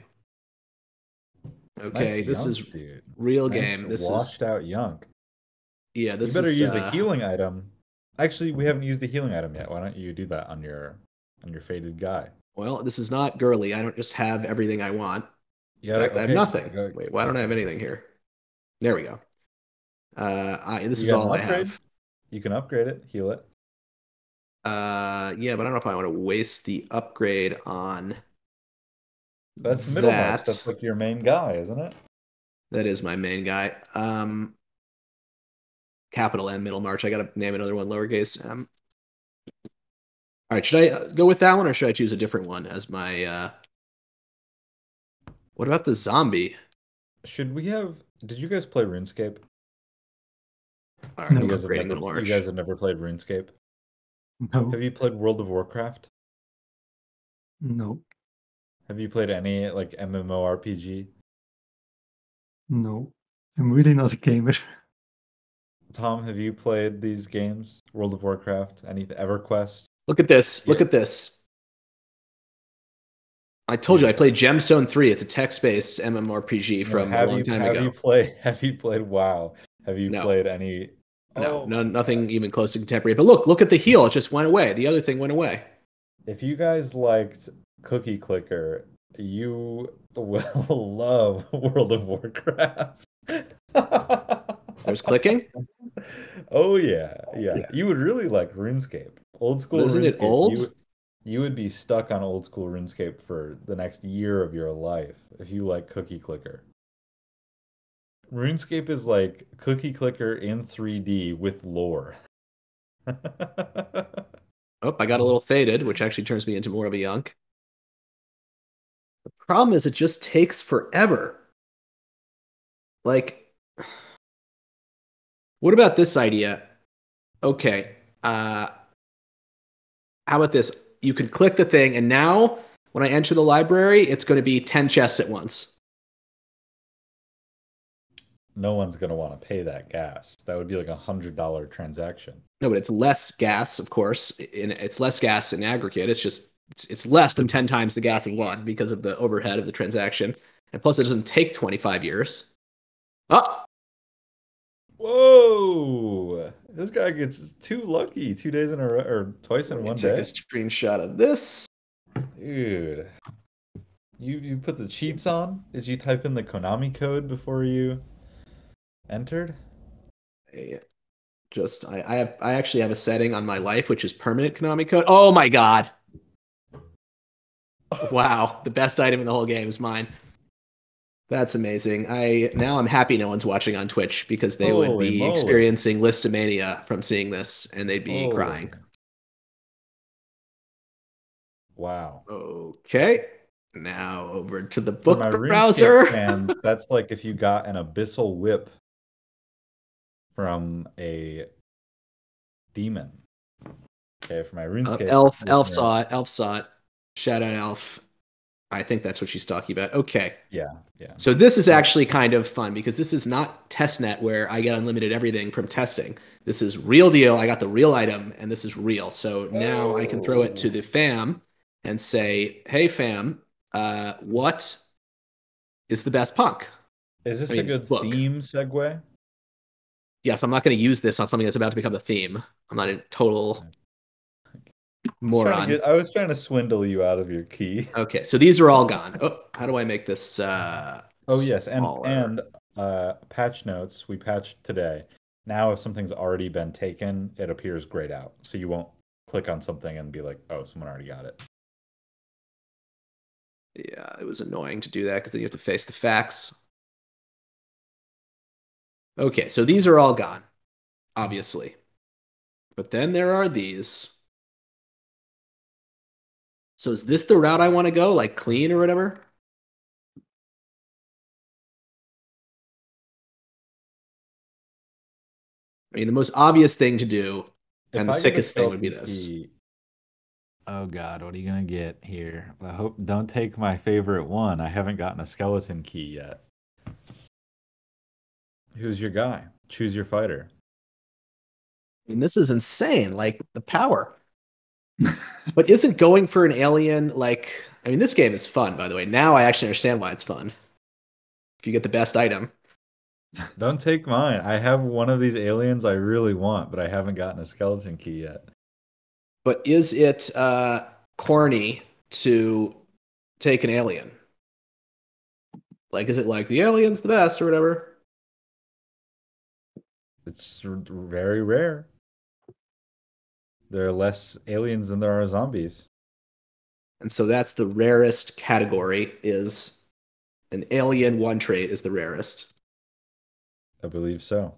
Okay, nice this yunk, is dude. real Nice game. This washed out yunk. Yeah, this you better is, use a healing item. Actually, we haven't used the healing item yet. Why don't you do that on your faded guy? Well, this is not girly. I don't just have everything I want. In fact, I have nothing. Wait, why don't I have anything here? There we go. This is all I have. You can upgrade it, heal it. Yeah, but I don't know if I want to waste the upgrade on. That's Middlemarch. That's like your main guy, isn't it? That is my main guy. Capital M Middlemarch. I gotta name another one lowercase m. All right, should I go with that one, or should I choose a different one as my? What about the zombie? Should we have? Did you guys play RuneScape? All right, you guys have never played RuneScape? No. Have you played World of Warcraft? No. Have you played any like MMORPG? No. I'm really not a gamer. Tom, have you played these games? World of Warcraft, any EverQuest? Look at this. Yeah. Look at this. I told you I Beautiful. played Gemstone 3. It's a text-based MMORPG No, from a long time ago. have you played WoW? Have you No, played any? no, Oh no, my God. nothing even close to contemporary. But look at the heal. It just went away. The other thing went away. If you guys liked Cookie Clicker, you will love World of Warcraft. There's clicking. Oh yeah, yeah. Yeah. You would really like RuneScape. Old But school isn't it RuneScape. old? You would be stuck on old school RuneScape for the next year of your life if you like Cookie Clicker. RuneScape is like Cookie Clicker in 3D with lore. Oh, I got a little faded, which actually turns me into more of a yunk. The problem is it just takes forever. Like, what about this idea? Okay, how about this? You could click the thing, and now when I enter the library, it's going to be 10 chests at once. No one's gonna want to pay that gas. That would be like $100 transaction. No, but it's less gas, of course. It's less gas in aggregate. It's less than 10 times the gas in one because of the overhead of the transaction. And plus, it doesn't take 25 years. Oh, Whoa! This guy gets too lucky 2 days in a row, or twice let in me one take a day. screenshot of this. Dude, you put the cheats on? Did you type in the Konami code before you entered? I actually have a setting on my life which is permanent Konami code. Oh my god! Wow, the best item in the whole game is mine. That's amazing. I'm happy no one's watching on Twitch because they would Holy be moly! experiencing Lisztomania from seeing this and they'd be Holy! crying. Wow. Okay, now over to the For my book RuneScape browser. fans, that's like if you got an abyssal whip from a demon. Okay, for my RuneScape Elf saw listeners. it. Elf saw it. Shout out Elf. I think that's what she's talking about. Okay. Yeah, yeah. So this is So actually kind of fun because this is not testnet where I get unlimited everything from testing. This is real deal. I got the real item and this is real. So now I can throw it to the fam and say, hey fam, what is the best punk? is I this a mean, good look, theme segue? yes, I'm not going to use this on something that's about to become the theme. I'm not a total moron. I was trying to swindle you out of your key. Okay, so these are all gone. Oh, how do I make this Oh yes, smaller? and patch notes we patched today. Now if something's already been taken, it appears grayed out. So you won't click on something and be like, "Oh, someone already got it." Yeah, it was annoying to do that because then you have to face the facts. Okay, so these are all gone, obviously. But then there are these. So is this the route I want to go, like clean or whatever? I mean, the most obvious thing to do If and the I get a sickest thing would be skeleton this. key, oh God, what are you gonna get here? I hope don't take my favorite one. I haven't gotten a skeleton key yet. Who's your guy? Choose your fighter. I mean, this is insane, like the power. But isn't going for an alien like, I mean, this game is fun, by the way. Now I actually understand why it's fun. If you get the best item. Don't take mine. I have one of these aliens I really want, but I haven't gotten a skeleton key yet. But is it corny to take an alien? Like, is it like the alien's the best or whatever? It's just very rare. There are less aliens than there are zombies. And so that's the rarest category is an alien one trait is the rarest. I believe so.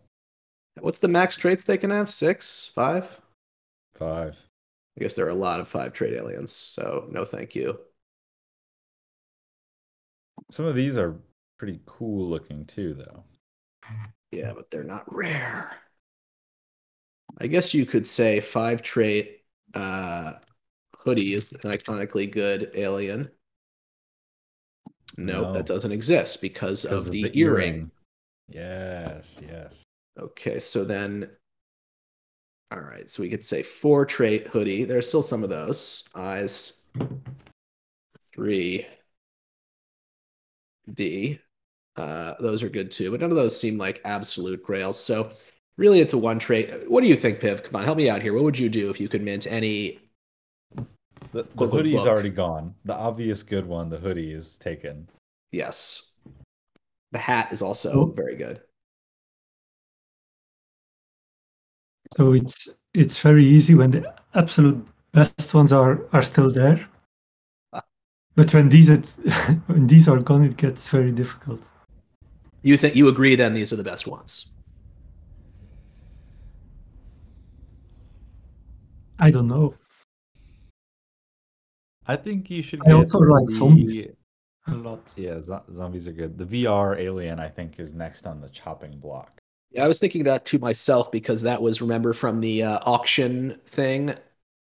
What's the max traits they can have? 6? 5? 5. I guess there are a lot of 5 trait aliens, so no thank you. Some of these are pretty cool looking too, though. Yeah, but they're not rare. I guess you could say 5 trait hoodie is an iconically good alien. Nope, No, that doesn't exist because because of of the the earring. earring. Yes, yes. Okay, so then, all right, so we could say four trait hoodie. There's still some of those. Eyes, 3D. Those are good too, but none of those seem like absolute grails. So really, it's a one trait. What do you think, Piv? Come on, help me out here. What would you do if you could mint any The quote unquote hoodie's book? already gone. The obvious good one, the hoodie, is taken. Yes. The hat is also So, very good. so it's very easy when the absolute best ones are still there. But when when these are gone, it gets very difficult. You think you agree then these are the best ones? I don't know. I think you should I get also like zombies the a lot. yeah, zombies are good. The VR alien, I think, is next on the chopping block. Yeah, I was thinking that to myself because that was remember from the auction thing.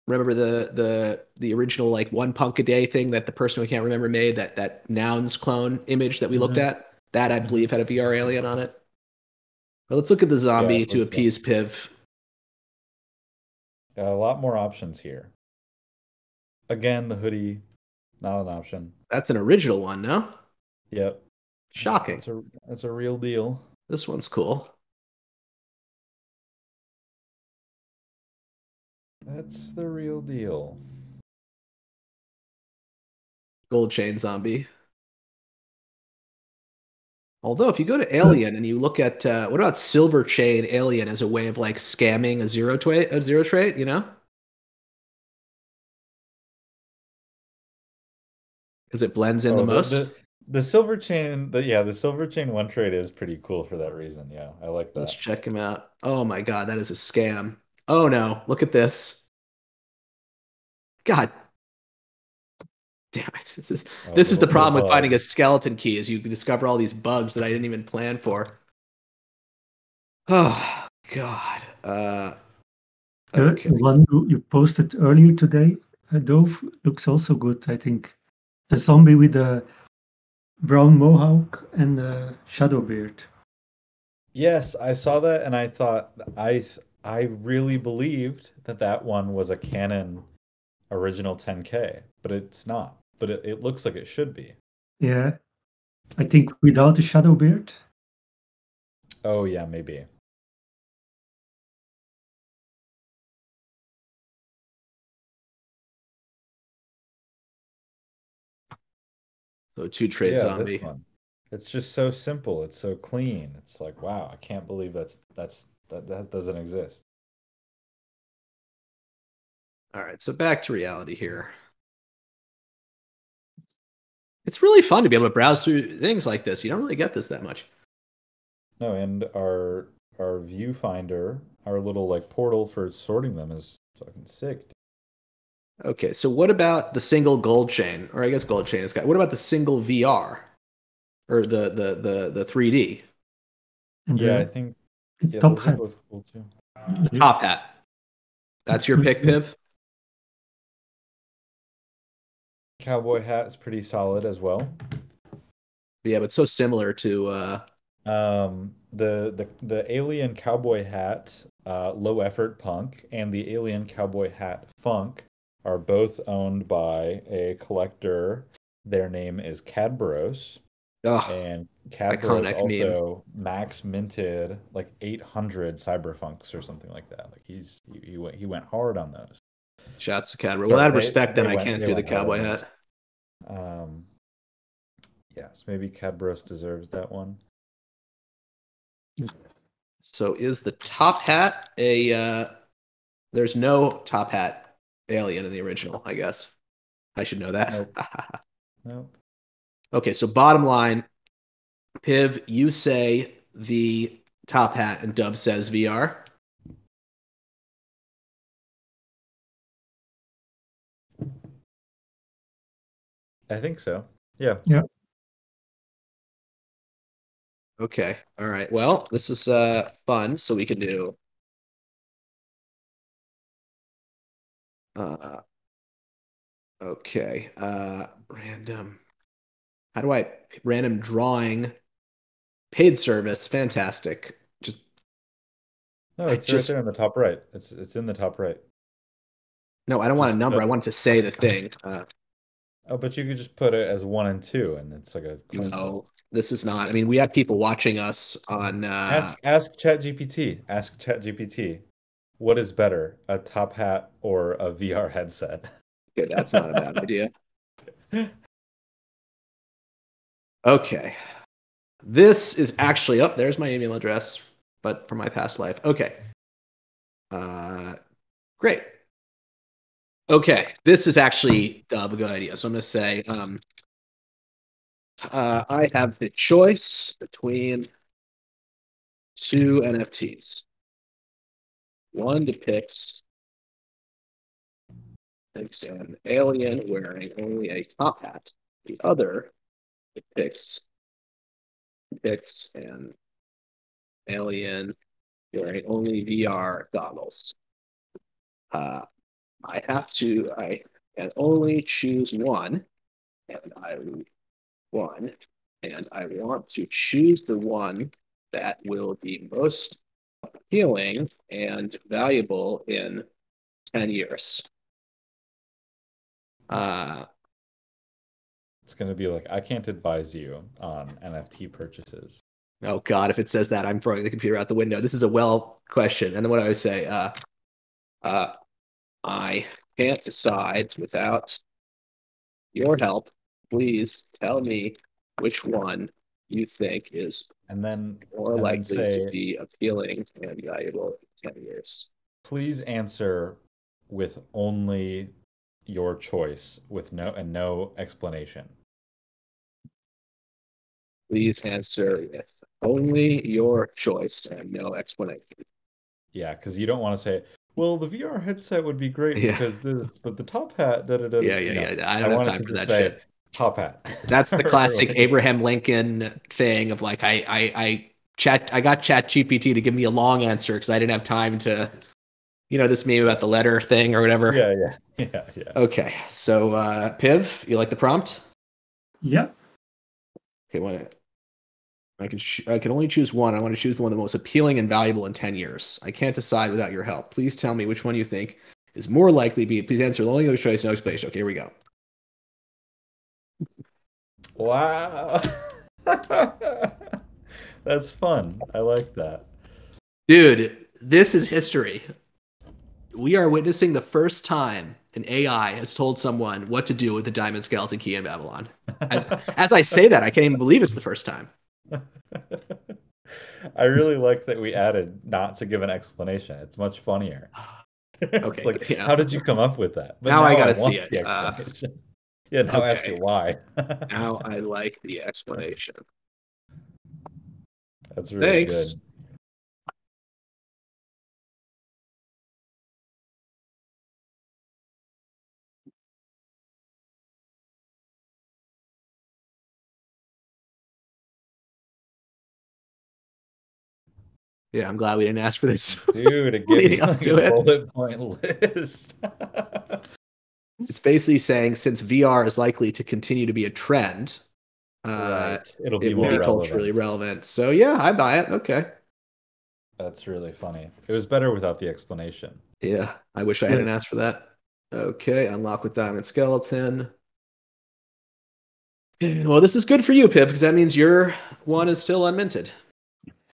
Remember the original like one punk a day thing that the person we can't remember made that nouns clone image that we looked Hmm. at. That I Hmm. believe had a VR alien on it. But let's look at the Yeah, zombie it to looks good. appease Piv. Got a lot more options here. Again, the hoodie, not an option. That's an original one, no? Yep, Shocking. that's a real deal. This one's cool. That's the real deal. Gold chain zombie. Although if you go to But Alien and you look at what about silver chain alien as a way of like scamming a zero trait, you know? Because it blends in the Oh, most. the silver chain, the silver chain one trade is pretty cool for that reason. Yeah, I like Let's that. check him out. Oh my God, that is a scam. Oh no, look at this. God damn it. A This is the little problem with finding bug. a skeleton key is you discover all these bugs that I didn't even plan for. Oh God. the Okay. one you posted earlier today, Dove, looks also good, I think. A zombie with a brown mohawk and a shadow beard. Yes, I saw that and I thought I really believed that that one was a canon original 10K, but it's not. But it looks like it should be. Yeah, I think without a shadow beard. Oh yeah, maybe. So two trade Yeah, this zombie. one. It's just so simple. It's so clean. It's like, wow, I can't believe that doesn't exist. All right, so back to reality here. It's really fun to be able to browse through things like this. You don't really get this that much. No, and our viewfinder, our little like portal for sorting them is fucking sick. Okay, so what about the single gold chain? Or I guess gold chain is got. What about the single VR or the 3D? And Yeah, I think the yeah, top those are hat. both cool too. The top hat. That's Looks your good. pick, Piv? Cowboy hat is pretty solid as well. Yeah, but so similar to The alien cowboy hat, low effort punk, and the alien cowboy hat funk are both owned by a collector. Their name is Cadbros, oh, and Cadbros iconic meme. also max minted like 800 cyberfunks or something like that. Like he went hard on those. Shouts to Cadbury. Well, Sorry, out of respect, then I can't they do the went hard on cowboy those. hat. Um, yes, maybe Cadbros deserves that one. So is the top hat a there's no top hat alien in the original, I guess. I should know that. Nope, nope. Okay, so bottom line, Piv, you say the top hat and Dub says VR. I think so. Yeah. Yeah. Okay. All right. Well, this is fun, so we can do uh okay. Random. How do I random drawing paid service? Fantastic. Just No, I it's right just there in the top right. It's in the top right. no, I don't want a Just number. I want to say the thing. oh, but you could just put it as 1 and 2, and it's like a coin flip. No, this is not. I mean, we have people watching us on. Ask ChatGPT. Ask ChatGPT. What is better, a top hat or a VR headset? Okay, that's not a bad idea. Okay, this is actually up. There's my email address, but from my past life. Okay, great. Okay, this is actually a good idea. So I'm going to say I have the choice between two NFTs. One depicts an alien wearing only a top hat. The other depicts an alien wearing only VR goggles. Uh, I can only choose one, and I want to choose the one that will be most appealing and valuable in 10 years. It's going to be like, I can't advise you on NFT purchases. Oh God, if it says that, I'm throwing the computer out the window. This is a well question. And then what I would say, I can't decide without your help. Please tell me which one you think is And then more and then likely to say, be appealing and valuable in 10 years. please answer with only your choice with no explanation. Please answer with only your choice and no explanation. Yeah, because you don't want to say, well, the VR headset would be great Yeah. because this, but the top hat, da da da. Yeah, No, I I don't have wanted time to for just that say shit. top hat. That's the Or classic like, Abraham Lincoln thing of like I got Chat GPT to give me a long answer because I didn't have time to this meme about the letter thing or whatever. yeah. Okay, so Piv, you like the prompt? Yeah. Okay, I can only choose one. I want to choose the one the most appealing and valuable in 10 years. I can't decide without your help. Please tell me which one you think is more likely to be. Please answer only your choice, no explanation. Okay, here we go. Wow. That's fun. I like that. Dude, this is history. We are witnessing the first time an AI has told someone what to do with the diamond skeleton key in Babylon. As I say that, I can't even believe it's the first time. I really like that we added not to give an explanation. It's much funnier. It's Okay, like, how did you come up with that? But now I now I gotta see want it. the explanation. Yeah, now ask Okay, it why. now I like the explanation. That's really Thanks. good. Yeah, I'm glad we didn't ask for this Dude, it gave me leading up like a to it. bullet point list. It's basically saying since VR is likely to continue to be a trend, Right. It'll be it will more be culturally relevant. relevant. So yeah, I buy it. Okay. That's really funny. It was better without the explanation. Yeah, I wish I hadn't Yes. asked for that. Okay, unlock with diamond skeleton. Well, this is good for you, Pip, because that means your one is still unminted.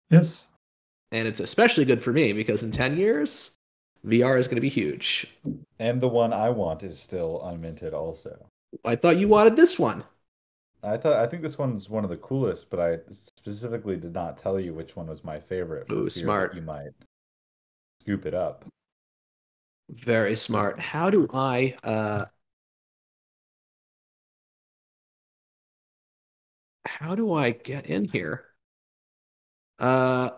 Yes. And it's especially good for me because in 10 years, VR is going to be huge. And the one I want is still unminted also. I thought you wanted this one. I think this one's one of the coolest, but I specifically did not tell you which one was my favorite for Ooh, fear that smart. you might scoop it up. Very smart. How do I get in here? Uh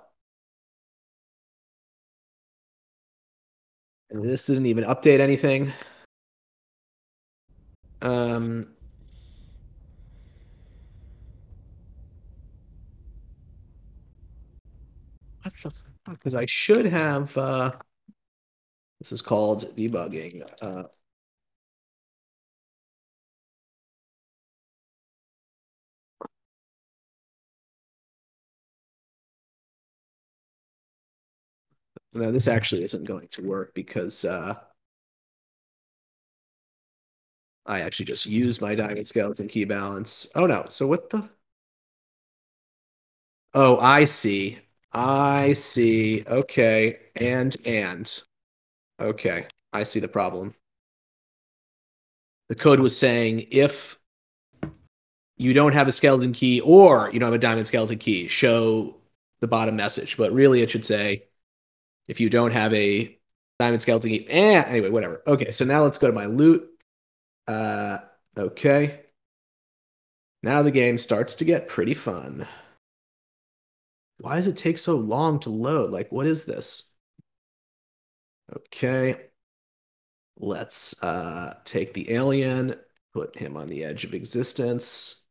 and this didn't even update anything. Um what the fuck? Because I should have this is called debugging. No, this actually isn't going to work because I actually just used my diamond skeleton key balance. Oh no, so what the? Oh, I see. I see. Okay. And. Okay. I see the problem. The code was saying if you don't have a skeleton key or you don't have a diamond skeleton key, show the bottom message. But really, it should say if you don't have a diamond skeleton key. And anyway, whatever. Okay, so now let's go to my loot. Okay. Now the game starts to get pretty fun. Why does it take so long to load? Like, what is this? Okay. Let's take the alien, put him on the edge of existence.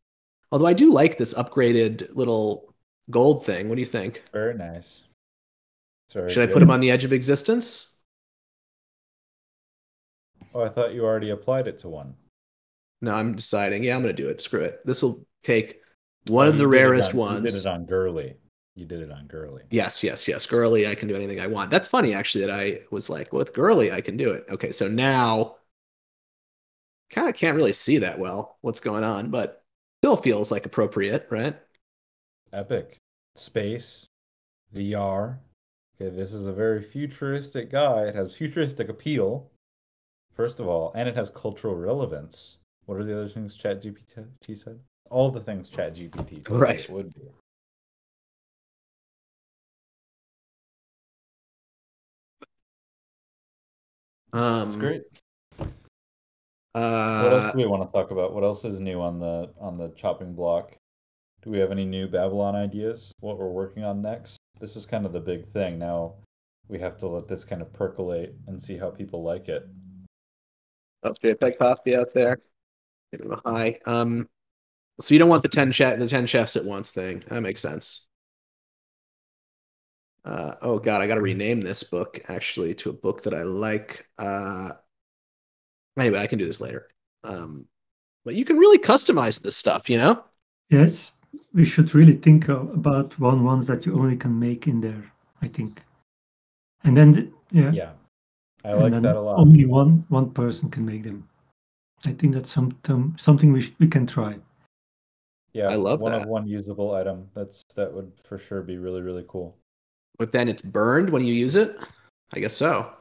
Although I do like this upgraded little gold thing. What do you think? Very nice. It's very Should I put good. him on the edge of existence? Oh, I thought you already applied it to one. No, I'm deciding. Yeah, I'm going to do it. Screw it. This will take one Oh, of the rarest you did it ones. on Girly. You did it on Girly. Yes, yes, yes. Girly, I can do anything I want. That's funny, actually, that I was like, with Girly, I can do it. Okay, so now kind of can't really see that well what's going on, but still feels like appropriate, right? Epic. Space. VR. Okay, this is a very futuristic guy. It has futuristic appeal, first of all, and it has cultural relevance. What are the other things ChatGPT said? All the things ChatGPT told Right. you it would be. It's great. What else do we want to talk about? What else is new on the chopping block? Do we have any new Babylon ideas? What we're working on next? This is kind of the big thing. Now we have to let this kind of percolate and see how people like it. Oh, JPEG coffee out there. Give him a hi. So you don't want the 10 chefs at once thing. That makes sense. Oh God, I got to rename this book actually to a book that I like. Anyway, I can do this later. But you can really customize this stuff, you know? Yes, we should really think about ones that you only can make in there, I think. And then, Yeah, I and like then that a lot. only one person can make them. I think that's something we can try. Yeah, I love one of that. one usable item. That would for sure be really, really cool. But then it's burned when you use it? I guess so.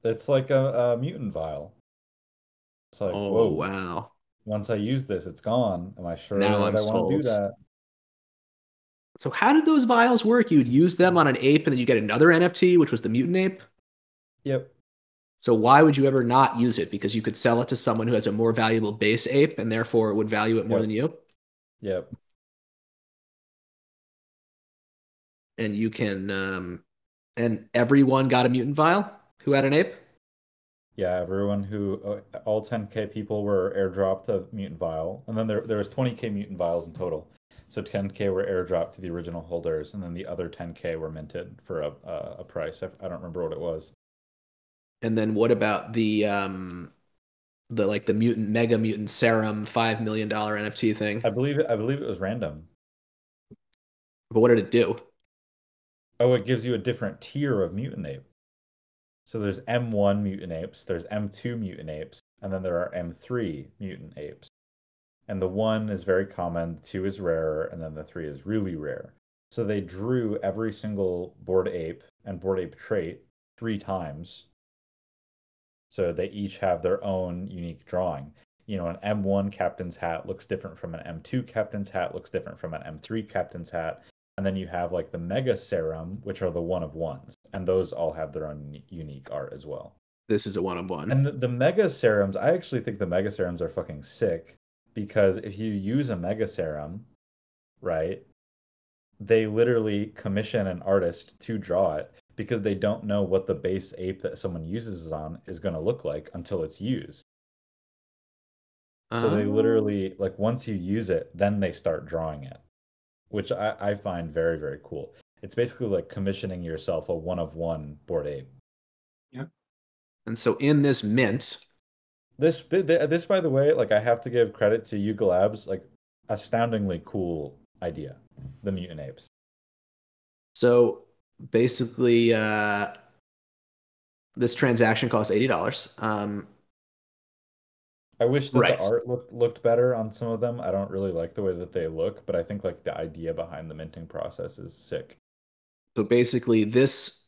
It's like a mutant vial. It's like, Oh, whoa, wow. once I use this, it's gone. Am I Now sure that I'm I want to do sold. that? So how did those vials work? You'd use them on an ape and then you get another NFT, which was the mutant ape? Yep. So why would you ever not use it? Because you could sell it to someone who has a more valuable base ape and therefore would value it more Yep. than you? Yep. And you can and everyone got a mutant vial who had an ape? Yeah, everyone who all 10K people were airdropped a mutant vial, and then there was 20K mutant vials in total. So 10K were airdropped to the original holders, and then the other 10K were minted for a price. I don't remember what it was. And then what about the like the mutant mega mutant serum $5 million NFT thing? I believe it was random. But what did it do? Oh, it gives you a different tier of mutant ape. So there's M1 mutant apes, there's M2 mutant apes, and then there are M3 mutant apes. And the 1 is very common, the 2 is rarer, and then the 3 is really rare. So they drew every single Bored Ape and Bored Ape trait 3 times. So they each have their own unique drawing. You know, an M1 captain's hat looks different from an M2 captain's hat, looks different from an M3 captain's hat. And then you have like the Mega Serum, which are the one of ones. And those all have their own unique art as well. This is a one-on-one. And the Mega Serums, I actually think the Mega Serums are fucking sick. Because if you use a Mega Serum, right, they literally commission an artist to draw it because they don't know what the base ape that someone uses it on is going to look like until it's used. So they literally, like, once you use it, then they start drawing it, which I find very, very cool. It's basically like commissioning yourself a one of one Bored Ape. Yeah. And so in this mint, This, by the way, like I have to give credit to Yuga Labs, like astoundingly cool idea, the mutant apes. so basically, this transaction costs $80. I wish that the Right. art looked better on some of them. I don't really like the way that they look, but I think like the idea behind the minting process is sick. So basically, this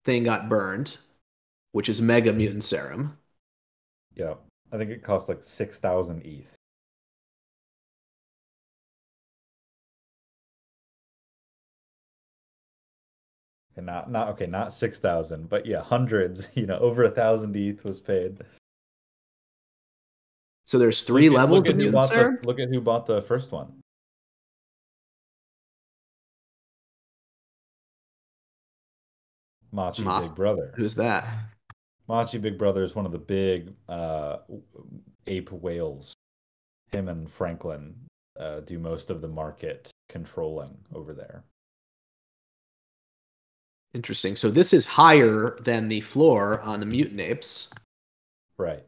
thing got burned, which is Mega Mutant Serum. Yeah. I think it costs like 6,000 ETH. And not okay, not 6,000, but yeah, hundreds, over 1,000 ETH was paid. So there's three Look levels at of who Mutant bought the Serum. look at who bought the first one. Machi Ma, Big Brother. who's that? Machi Big Brother is one of the big ape whales. Him and Franklin do most of the market controlling over there. Interesting. So this is higher than the floor on the mutant apes. Right.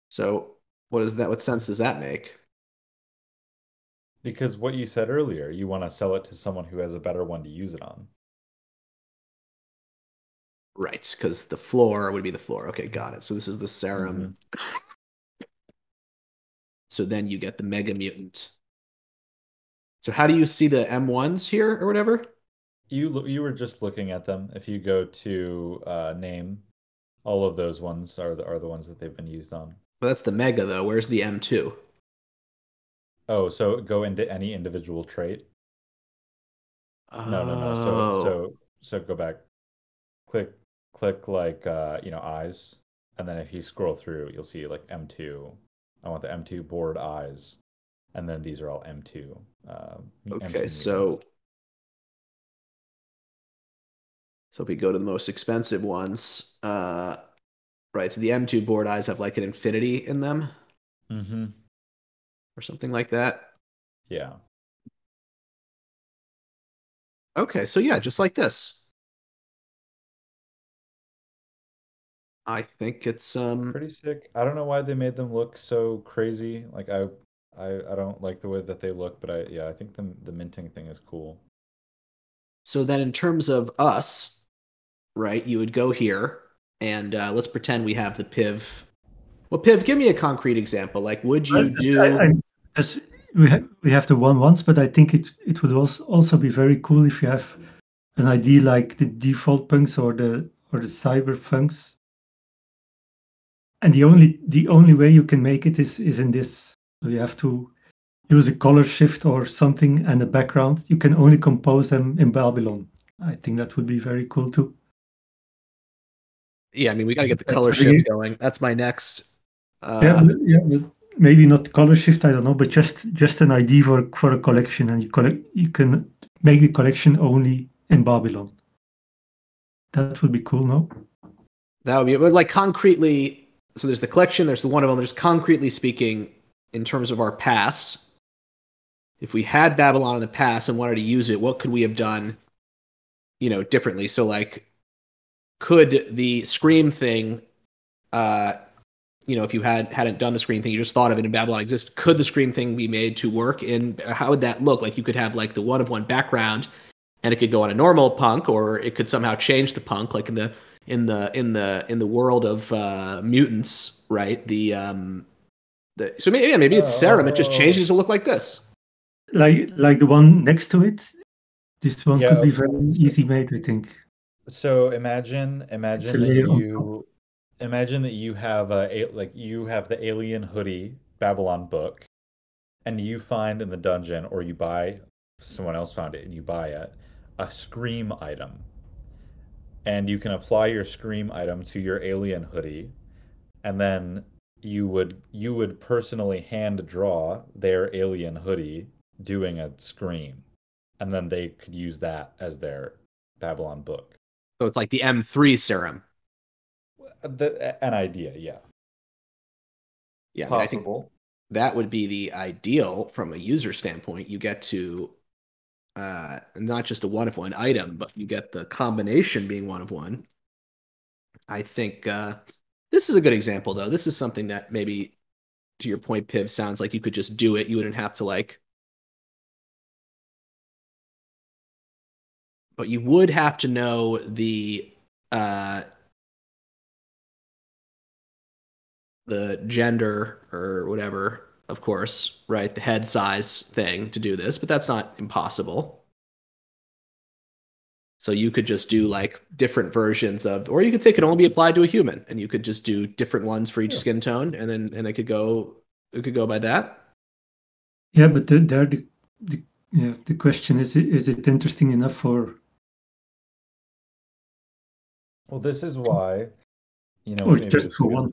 So what is that? What sense does that make? Because what you said earlier, you want to sell it to someone who has a better one to use it on. Right, because the floor would be the floor. Okay, got it. So this is the Hmm. serum. So then you get the Mega Mutant. So how do you see the M1s here or whatever? You were just looking at them. If you go to name, all of those ones are the ones that they've been used on. Well, that's the Mega though. Where's the M2? Oh, so go into any individual trait. No. Oh, So go back. Click click like eyes, and then if you scroll through, you'll see like M2. I want the M2 board eyes, and then these are all M2 okay. M2 mutants. So if we go to the most expensive ones, right? So the M2 board eyes have like an infinity in them Mm-hmm. or something like that. Yeah. Okay, so yeah, just like this. I think it's Pretty sick. I don't know why they made them look so crazy. Like I don't like the way that they look, but I think the minting thing is cool. so then in terms of us, right? You would go here and let's pretend we have the Piv. Well, Piv, give me a concrete example. Like, would I, you do? I, as we have the one once, but I think it would also be very cool if you have an ID like the default punks or the cyber funks. And the only way you can make it is in this. So you have to use a color shift or something and a background. You can only compose them in Babylon. I think that would be very cool too. Yeah, I mean, we got to get the Like color shift every- going. That's my next. Yeah, Uh, but maybe not color shift. I don't know, but just an ID for a collection, and you can make the collection only in Babylon. That would be cool, no? that would be but like concretely. So there's the collection. There's the one of them. There's concretely speaking, in terms of our past. If we had Babylon in the past and wanted to use it, what could we have done? Differently. So like, could the Scream thing? Uh, if you hadn't done the Scream thing, you just thought of it in Babylon exist. Could the Scream thing be made to work? And how would that look? Like you could have like the one of one background, and it could go on a normal punk, or it could somehow change the punk, like in the world of mutants, right? So maybe it's Serum. It just Oh, changes to look like this. Like the one next to it. This one yeah. could be very easy made, I think. So It's a imagine that layer on top. you have you have the alien hoodie Babylon book, and you find in the dungeon, or you buy, someone else found it and you buy it, a Scream item, and you can apply your Scream item to your alien hoodie, and then you would personally hand draw their alien hoodie doing a Scream, and then they could use that as their Babylon book. So it's like the M3 Serum. An idea, yeah. Yeah, I mean, I think Possible. that would be the ideal from a user standpoint. You get to not just a one of one item, but you get the combination being one of one. I think this is a good example, though. This is something that maybe, to your point, Piv, sounds like you could just do it. You wouldn't have to like but you would have to know uh the gender or whatever, of course, right? The head size thing to do this, but that's not impossible. So you could just do like different versions of, or you could say it could only be applied to a human, and you could just do different ones for each Yeah. skin tone, and then it could go by that. Yeah, but the question is it interesting enough for Well, this is why, or maybe just this is for good. one?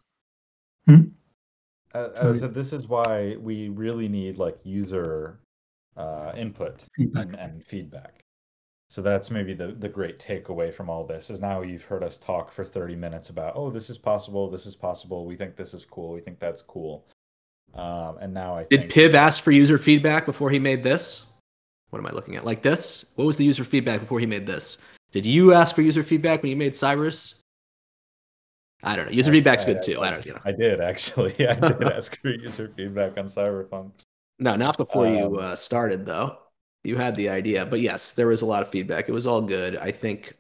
Hmm? I Sorry, said this is why we really need like user input feedback. and feedback. So that's maybe the great takeaway from all this is now you've heard us talk for 30 minutes about, oh, this is possible, we think this is cool, we think that's cool. And now I Did think, Piv ask for user feedback before he made this? What am I looking at? Like this? What was the user feedback before he made this? Did you ask for user feedback when you made Cyrus? I don't know. User feedback's good too. I don't, you know. I did actually. I did ask for user feedback on Cyberpunk. No, not before you Um, started though. You had the idea, but yes, there was a lot of feedback. It was all good. I think,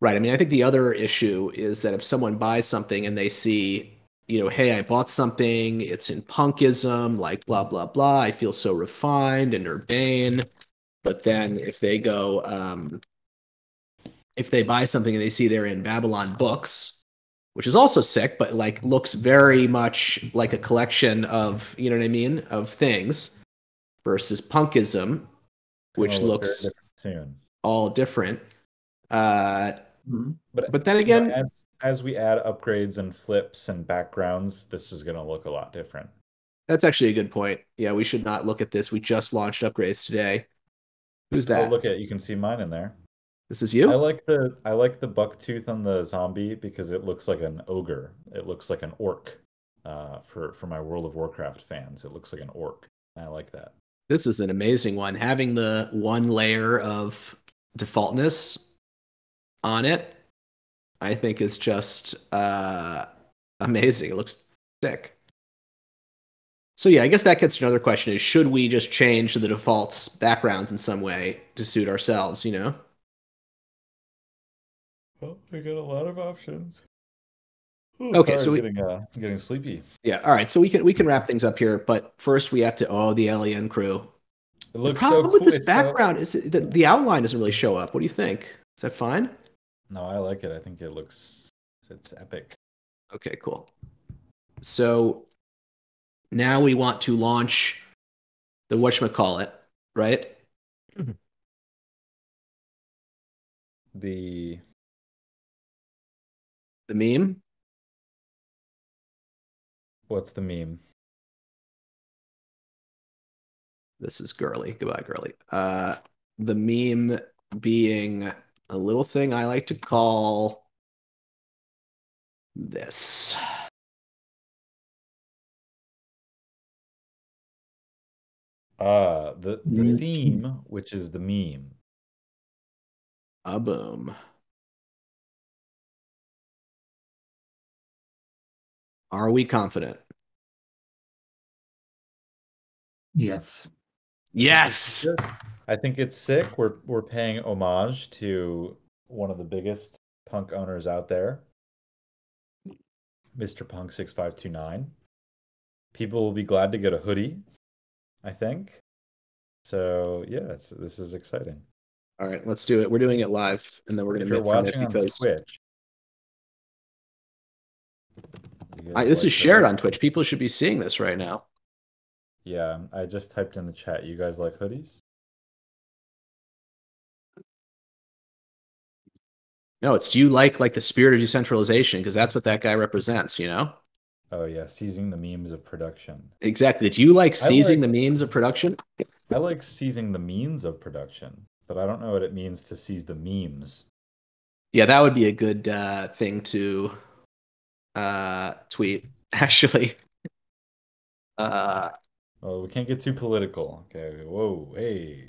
right. I mean, I think the other issue is that if someone buys something and they see, hey, I bought something, it's in punkism, like blah, blah, blah. I feel so refined and urbane. But then if they buy something and they see they're in Babylon books, which is also sick, but like looks very much like a collection of, you know what I mean, of things versus punkism, gonna which look very looks different soon. all different. Uh, Mhm. but then again, as we add upgrades and flips and backgrounds, this is gonna look a lot different. that's actually a good point. Yeah, we should not look at this. We just launched upgrades today. Who's Oh, that? look at you can see mine in there. This is you? I like the buck tooth on the zombie because it looks like an ogre. It looks like an orc. For my World of Warcraft fans, it looks like an orc. I like that. This is an amazing one. Having the one layer of defaultness on it, I think is just amazing. It looks sick. So yeah, I guess that gets to another question is should we just change the defaults backgrounds in some way to suit ourselves, you know? Well, I got a lot of options. Oh, Okay, sorry, so getting sleepy. yeah, all right. So we can wrap things up here, but first we have to the alien crew. It The looks so problem with cool. this background is that the outline doesn't really show up. What do you think? Is that fine? No, I like it. I think it's epic. Okay, cool. So now we want to launch the whatchamacallit, right? The The meme. what's the meme? This is girly. Goodbye, girly. The meme being a little thing I like to call this. The theme, which is the meme. A boom. Are we confident? Yes. Yes. I think it's sick. We're paying homage to one of the biggest punk owners out there, Mr. Punk 6529. People will be glad to get a hoodie, I think. So yeah, this is exciting. All right, let's do it. We're doing it live, and then we're If going to you're make fun of it watching on because Twitch, you guys this like is shared hoodies? on Twitch. People should be seeing this right now. Yeah, I just typed in the chat. You guys like hoodies? No, it's do you like the spirit of decentralization because that's what that guy represents, you know? Oh yeah, seizing the memes of production. Exactly. Do you like I seizing like the memes of production? I like seizing the means of production, but I don't know what it means to seize the memes. Yeah, that would be a good thing to tweet, actually. Uh, Oh, we can't get too political. Okay, whoa, hey,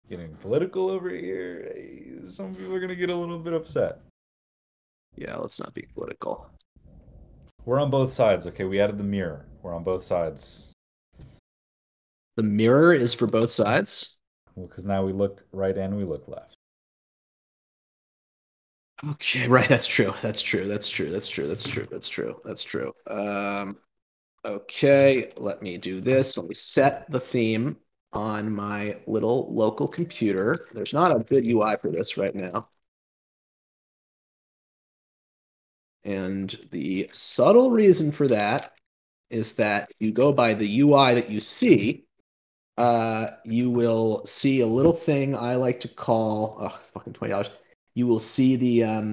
getting political over here. Hey, some people are gonna get a little bit upset. yeah, let's not be political. We're on both sides. Okay, we added the mirror. We're on both sides. The mirror is for both sides. Well, because now we look right and we look left. Okay, right. That's true. Okay, let me do this. Let me set the theme on my little local computer. There's not a good UI for this right now. And the subtle reason for that is that you go by the UI that you see, you will see a little thing I like to call, oh, it's fucking $20. You will see uh,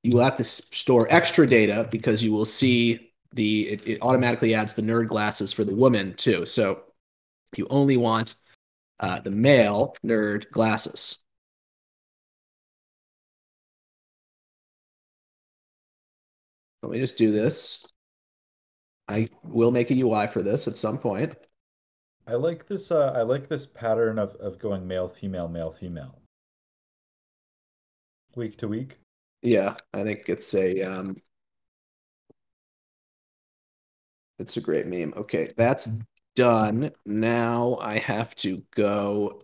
you will have to store extra data because you will see it automatically adds the nerd glasses for the woman too. So you only want the male nerd glasses. Let me just do this. I will make a UI for this at some point. I like this. I like this pattern of going male, female, week to week. Yeah, I think it's a great meme. Okay, that's done. Now I have to go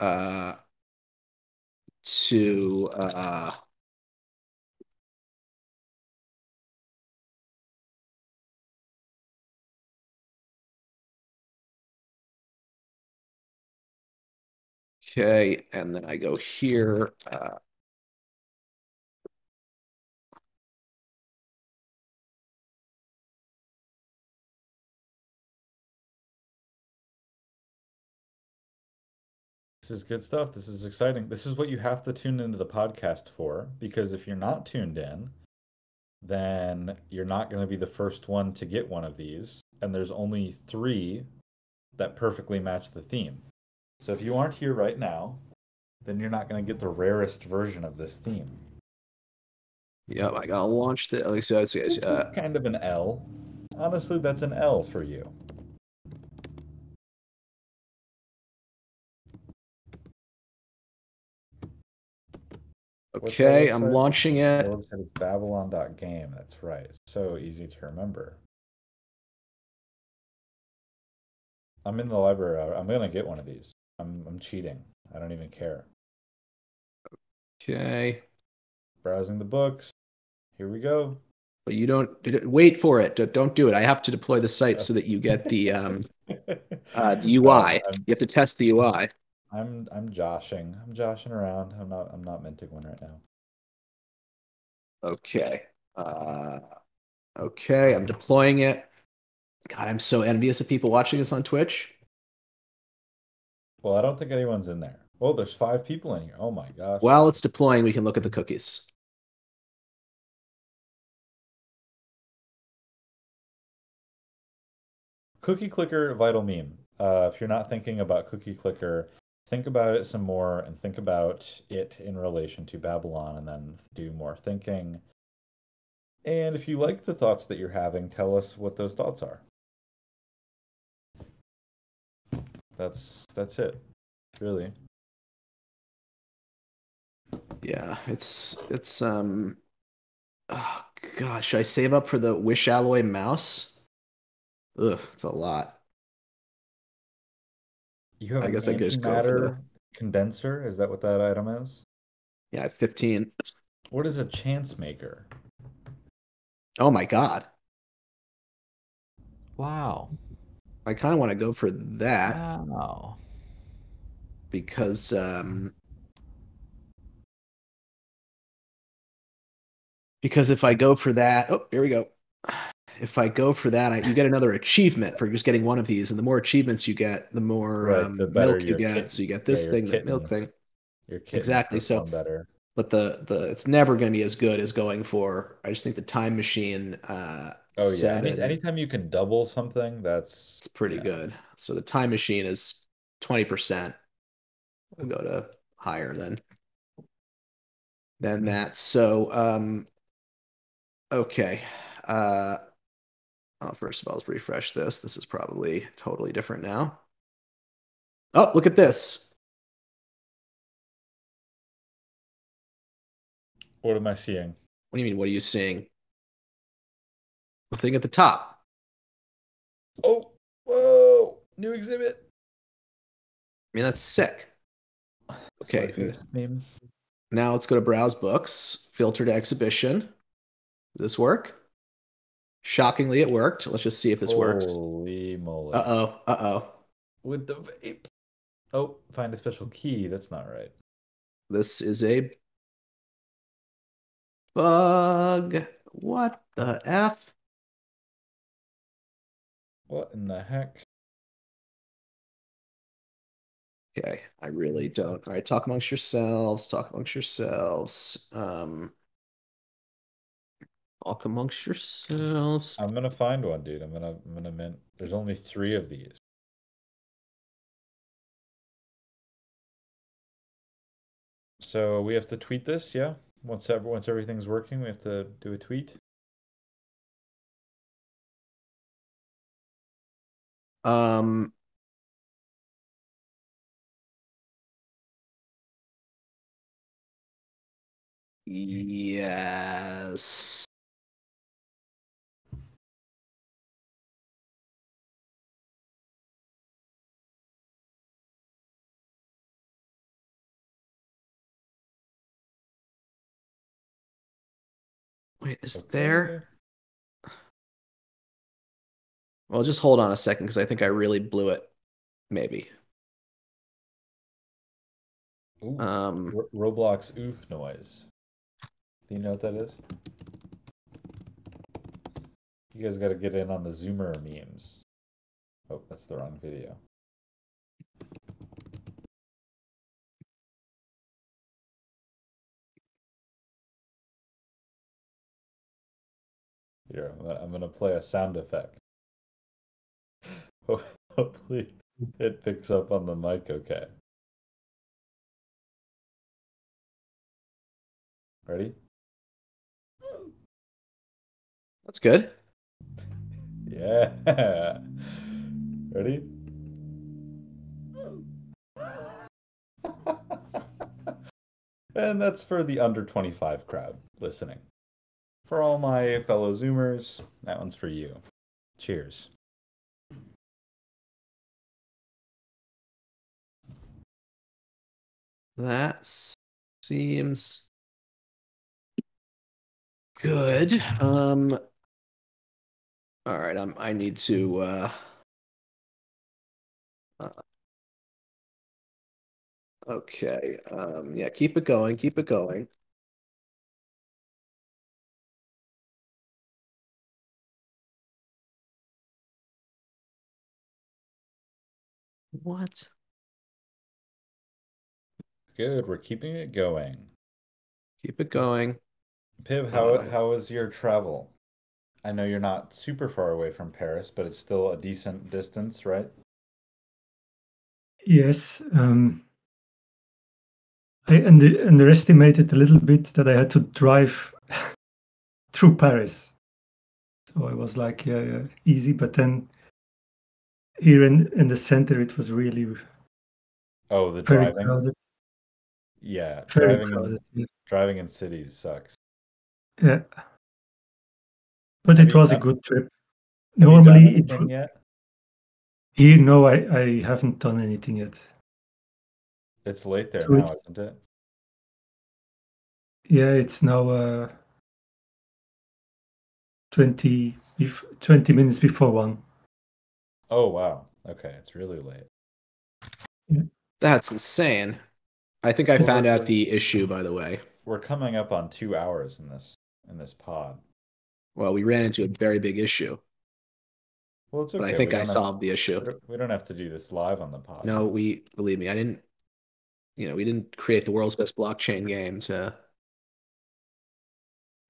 to okay, and then I go here. This is good stuff. This is exciting. This is what you have to tune into the podcast for, because if you're not tuned in, then you're not going to be the first one to get one of these. And there's only 3 that perfectly match the theme. So if you aren't here right now, then you're not going to get the rarest version of this theme. Yep, I gotta launch the. This is kind of an L. Honestly, that's an L for you. Okay, I'm launching The it. website is babylon.game. That's right. So easy to remember. I'm in the library. I'm gonna get one of these. I'm cheating. I don't even care. Okay, Browsing the books. Here we go. but you don't wait for it. Don't do it. I have to deploy the site so that you get the UI. You have to test the UI. I'm joshing. I'm joshing around. I'm not minting one right now. Okay. Okay, I'm deploying it. God, I'm so envious of people watching this on Twitch. Well, I don't think anyone's in there. Oh, there's 5 people in here. Oh my gosh. While it's deploying, we can look at the cookies. Cookie Clicker, vital meme. If you're not thinking about Cookie Clicker, think about it some more and think about it in relation to Babylon and then do more thinking. And if you like the thoughts that you're having, tell us what those thoughts are. That's it. Really. Yeah, oh gosh, should I save up for the Wish Alloy mouse? Ugh, it's a lot. You have I an guess I could just go for the antimatter condenser? Is that what that item is? yeah, 15. What is a chance maker? Oh my God. Wow. I kind of want to go for that Wow. because if I go for that, oh, here we go. If I go for that, you get another achievement for just getting one of these, and the more achievements you get, the more Right, the better milk you your get. kitten. So you get Yeah, this your thing, that milk kittens. thing. Your kittens Exactly. So, perform better. but the it's never going to be as good as going for. I just think the time machine Oh yeah, 7. anytime you can double something, It's pretty yeah. good. So the time machine is 20%. We'll go to higher than that. So okay. First of all, let's refresh this. This is probably totally different now. Oh, look at this. What am I seeing? What do you mean? What are you seeing? The thing at the top. Oh, whoa! New exhibit. I mean, that's sick. Okay. Sorry, meme. Now let's go to browse books, filter to exhibition. Does this work? Shockingly, it worked. Let's just see if this works. Holy moly. Uh-oh, uh-oh. With the vape. Oh, find a special key. That's not right. This is a bug. What the F? What in the heck? Okay, I really don't. All right, talk amongst yourselves. Talk amongst yourselves. Talk amongst yourselves. I'm gonna find one, dude. I'm gonna mint. There's only 3 of these. So we have to tweet this, yeah? Once everything's working, we have to do a tweet. Um, yes. Wait, is there? Okay. Well, just hold on a second because I think I really blew it. Maybe. Ooh, Um, Roblox oof noise. Do you know what that is? You guys gotta get in on the Zoomer memes. Oh, that's the wrong video. Here, I'm gonna play a sound effect. Hopefully it picks up on the mic okay. Ready? that's good. Yeah. Ready? And that's for the under 25 crowd listening. For all my fellow Zoomers, that one's for you. Cheers. That seems good. All right, I need to uh okay. Yeah, keep it going, keep it going. What? Good, we're keeping it going. Keep it going. Piv, Uh, how was your travel? I know you're not super far away from Paris, but it's still a decent distance, right? Yes, I underestimated a little bit that I had to drive through Paris. So I was like, yeah, yeah, easy. But then here in the center, it was really Oh, the very driving? crowded. Yeah, Very crowded. Yeah. driving in cities sucks. Yeah. But Have it you was a done good trip. have you done Normally, anything yet? here, no, I haven't done anything yet. It's late there So now, it's, isn't it? yeah, it's now 20 minutes before 1. Oh wow. Okay, it's really late. Yeah. that's insane. I think I Well, found out the issue, by the way. we're coming up on 2 hours in this pod. Well, we ran into a very big issue, Well, it's but I okay. think I solved the issue. We don't have to do this live on the pod. No, believe me, I didn't, we didn't create the world's best blockchain game to.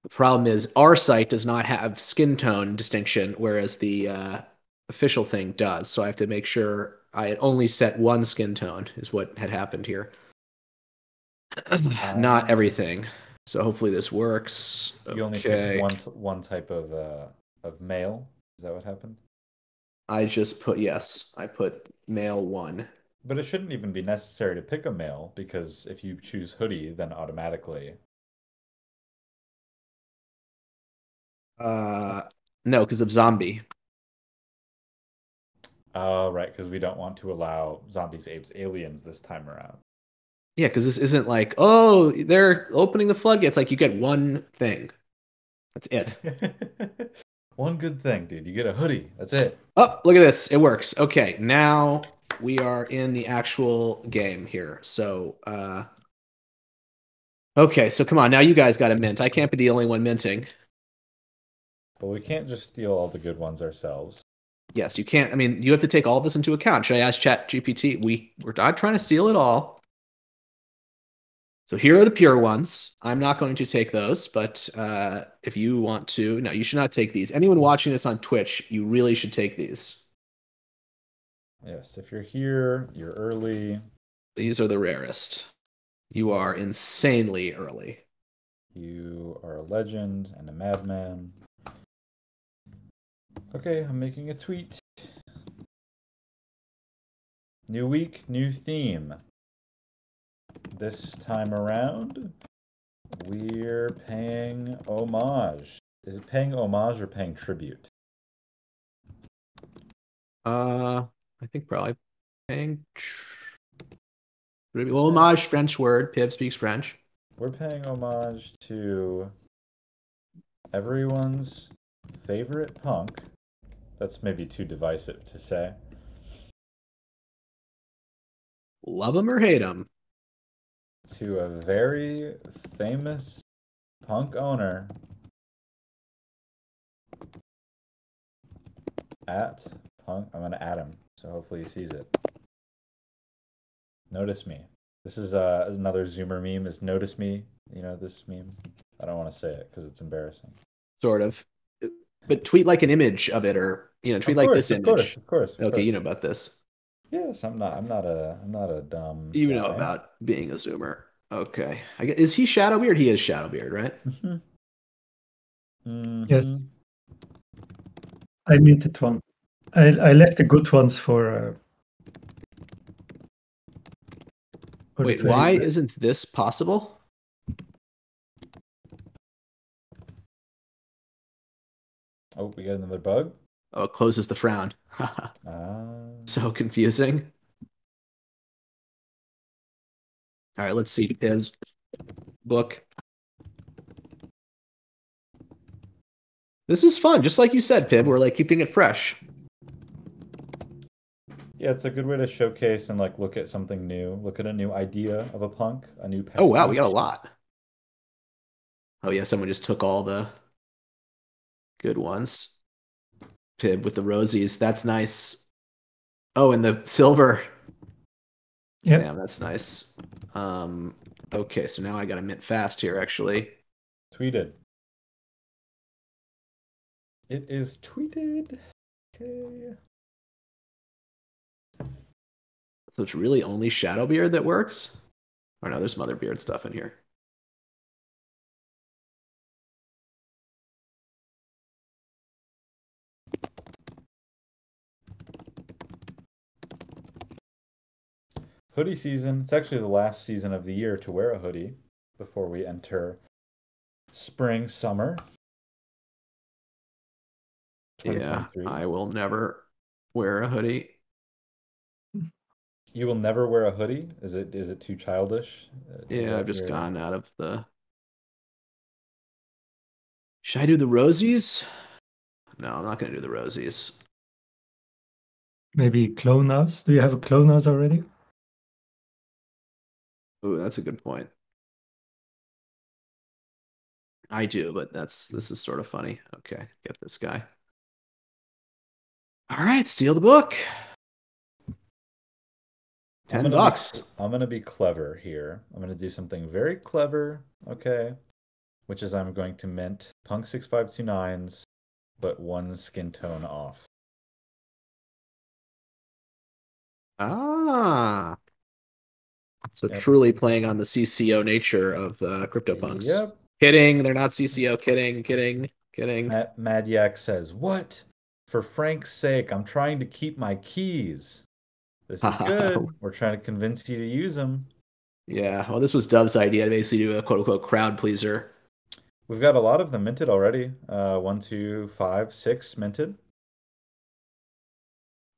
The problem is our site does not have skin tone distinction, whereas the official thing does. So I have to make sure I had only set one skin tone, is what had happened here. Not everything. So hopefully this works. You only picked Okay. one type of male. Is that what happened? I just put yes. I put male 1. But it shouldn't even be necessary to pick a male because if you choose hoodie, then automatically. Uh, no, because of zombie. Oh, right, because we don't want to allow zombies, apes, aliens this time around. Yeah, because this isn't like, oh, they're opening the floodgates. Like you get one thing. That's it. One good thing, dude. You get a hoodie. That's it. Oh, look at this. It works. Okay, now we are in the actual game here. So, okay, so come on. Now you guys got to mint. I can't be the only one minting. But we can't just steal all the good ones ourselves. Yes, you can't. I mean, you have to take all of this into account. Should I ask Chat GPT? We're not trying to steal it all. So here are the pure ones. I'm not going to take those, but if you want to, no, you should not take these. Anyone watching this on Twitch, you really should take these. Yes, if you're here, you're early. These are the rarest. You are insanely early. You are a legend and a madman. Okay, I'm making a tweet. New week, new theme. This time around, we're paying homage. Is it paying homage or paying tribute? I think probably paying. Well, homage, French word. Piv speaks French. We're paying homage to everyone's favorite punk. That's maybe too divisive to say. Love him or hate him. To a very famous punk owner at punk. I'm gonna add him, so hopefully he sees it. Notice me. This is another Zoomer meme. Is notice me? You know this meme? I don't want to say it because it's embarrassing. Sort of. But tweet like an image of it, or tweet like this image. Of course. Okay, you know about this. Yes, I'm not a dumb You guy. know about being a Zoomer. Okay. Is he Shadowbeard? He is Shadowbeard, right? Yes. I minted one. I left the good ones for Wait, why isn't this possible? Oh, we got another bug? Oh, it closes the frown. So confusing. All right, let's see his book. This is fun, just like you said, Pib. We're like keeping it fresh. Yeah, it's a good way to showcase and like look at something new. Look at a new idea of a punk, a new Oh wow, we got a lot. Oh yeah, someone just took all the good ones. Pib with the rosies. That's nice. Oh, and the silver. Yeah. Damn, that's nice. Okay, so now I gotta mint fast here, actually. Tweeted. It is tweeted. Okay. So it's really only Shadowbeard that works? Or no, there's some other beard stuff in here. Hoodie season. It's actually the last season of the year to wear a hoodie before we enter spring, summer. Yeah, I will never wear a hoodie. You will never wear a hoodie? Is it too childish? Yeah, I've just gone out of the... Should I do the rosies? No, I'm not going to do the rosies. Maybe clone house? Do you have a clone house already? Ooh, that's a good point. I do, but this is sort of funny. Okay, get this guy. All right, steal the book. $10. I'm gonna be clever here. I'm gonna do something very clever, okay? Which is I'm going to mint Punk 6529s, but one skin tone off. Ah. So truly playing on the CCO nature of CryptoPunks. Yep. Kidding, they're not CCO. Kidding. Mad Yak says, "What? For Frank's sake, I'm trying to keep my keys. This is good. We're trying to convince you to use them." Yeah, well, this was Dove's idea to basically do a quote-unquote crowd pleaser. We've got a lot of them minted already. 1, 2, 5, 6 minted.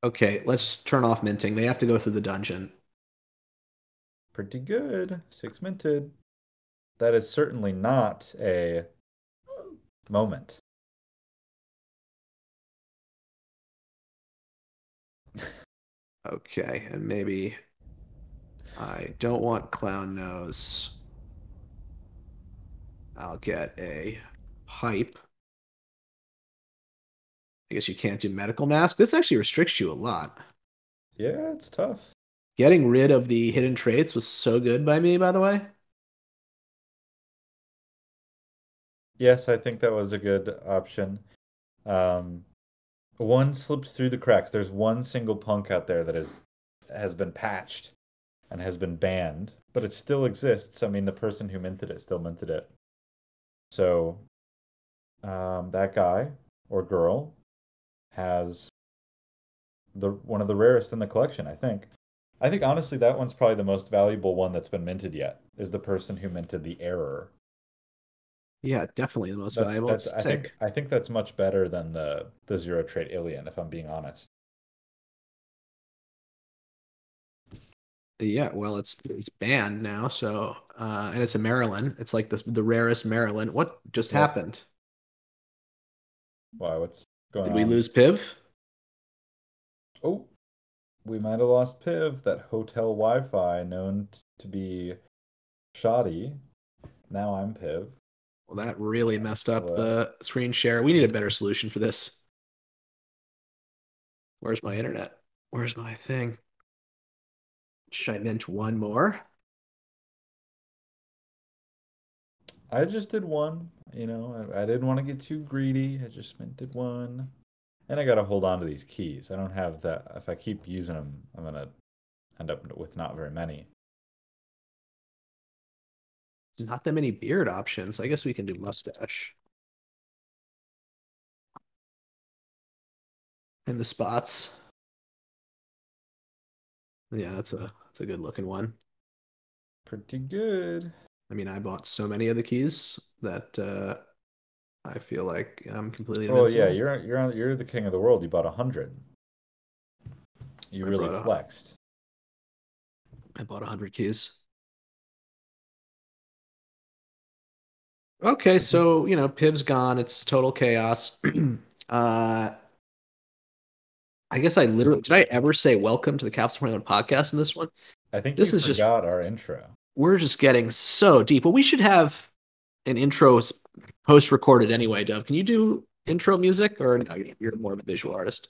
Okay, let's turn off minting. They have to go through the dungeon. Pretty good. 6 minted. That is certainly not a moment. Okay, and maybe I don't want clown nose. I'll get a pipe. I guess you can't do medical mask. This actually restricts you a lot. Yeah, it's tough. Getting rid of the hidden traits was so good by me, by the way. Yes, I think that was a good option. Um, One slipped through the cracks. There's one single punk out there that has been patched and has been banned, but it still exists. I mean, the person who minted it still minted it. So, that guy or girl has the one of the rarest in the collection, I think. I think honestly that one's probably the most valuable one that's been minted yet, is the person who minted the error. Yeah, definitely the most That's valuable. that's It's sick. I think that's much better than the zero trait alien, if I'm being honest. Yeah, well, it's banned now, so and it's a Maryland. It's like the rarest Maryland. What just Yep. happened? Why, what's going Did we on? lose Piv? Oh, we might have lost Piv, that hotel Wi-Fi known to be shoddy. Now I'm Piv. Well, that really Trying to messed kill up that. the screen share. We need a better solution for this. Where's my internet? Where's my thing? Should I mint one more? I just did one, I didn't want to get too greedy. I just did one. And I gotta hold on to these keys. I don't have that. If I keep using them, I'm gonna end up with not very many. There's not that many beard options. I guess we can do mustache. And the spots. Yeah, that's a good looking one. Pretty good. I mean, I bought so many of the keys that I feel like I'm completely Well, yeah, invincible. you're the king of the world. You bought 100. You I really bought a flexed. I bought 100 keys. Okay, I think so Piv's gone. It's total chaos. uh I guess I literally did I ever say welcome to the Capsule 21 podcast in this one? I think you This is just forgot our intro. we're just getting so deep. Well, we should have an intro post recorded anyway, Dove. Can you do intro music or no, you're more of a visual artist?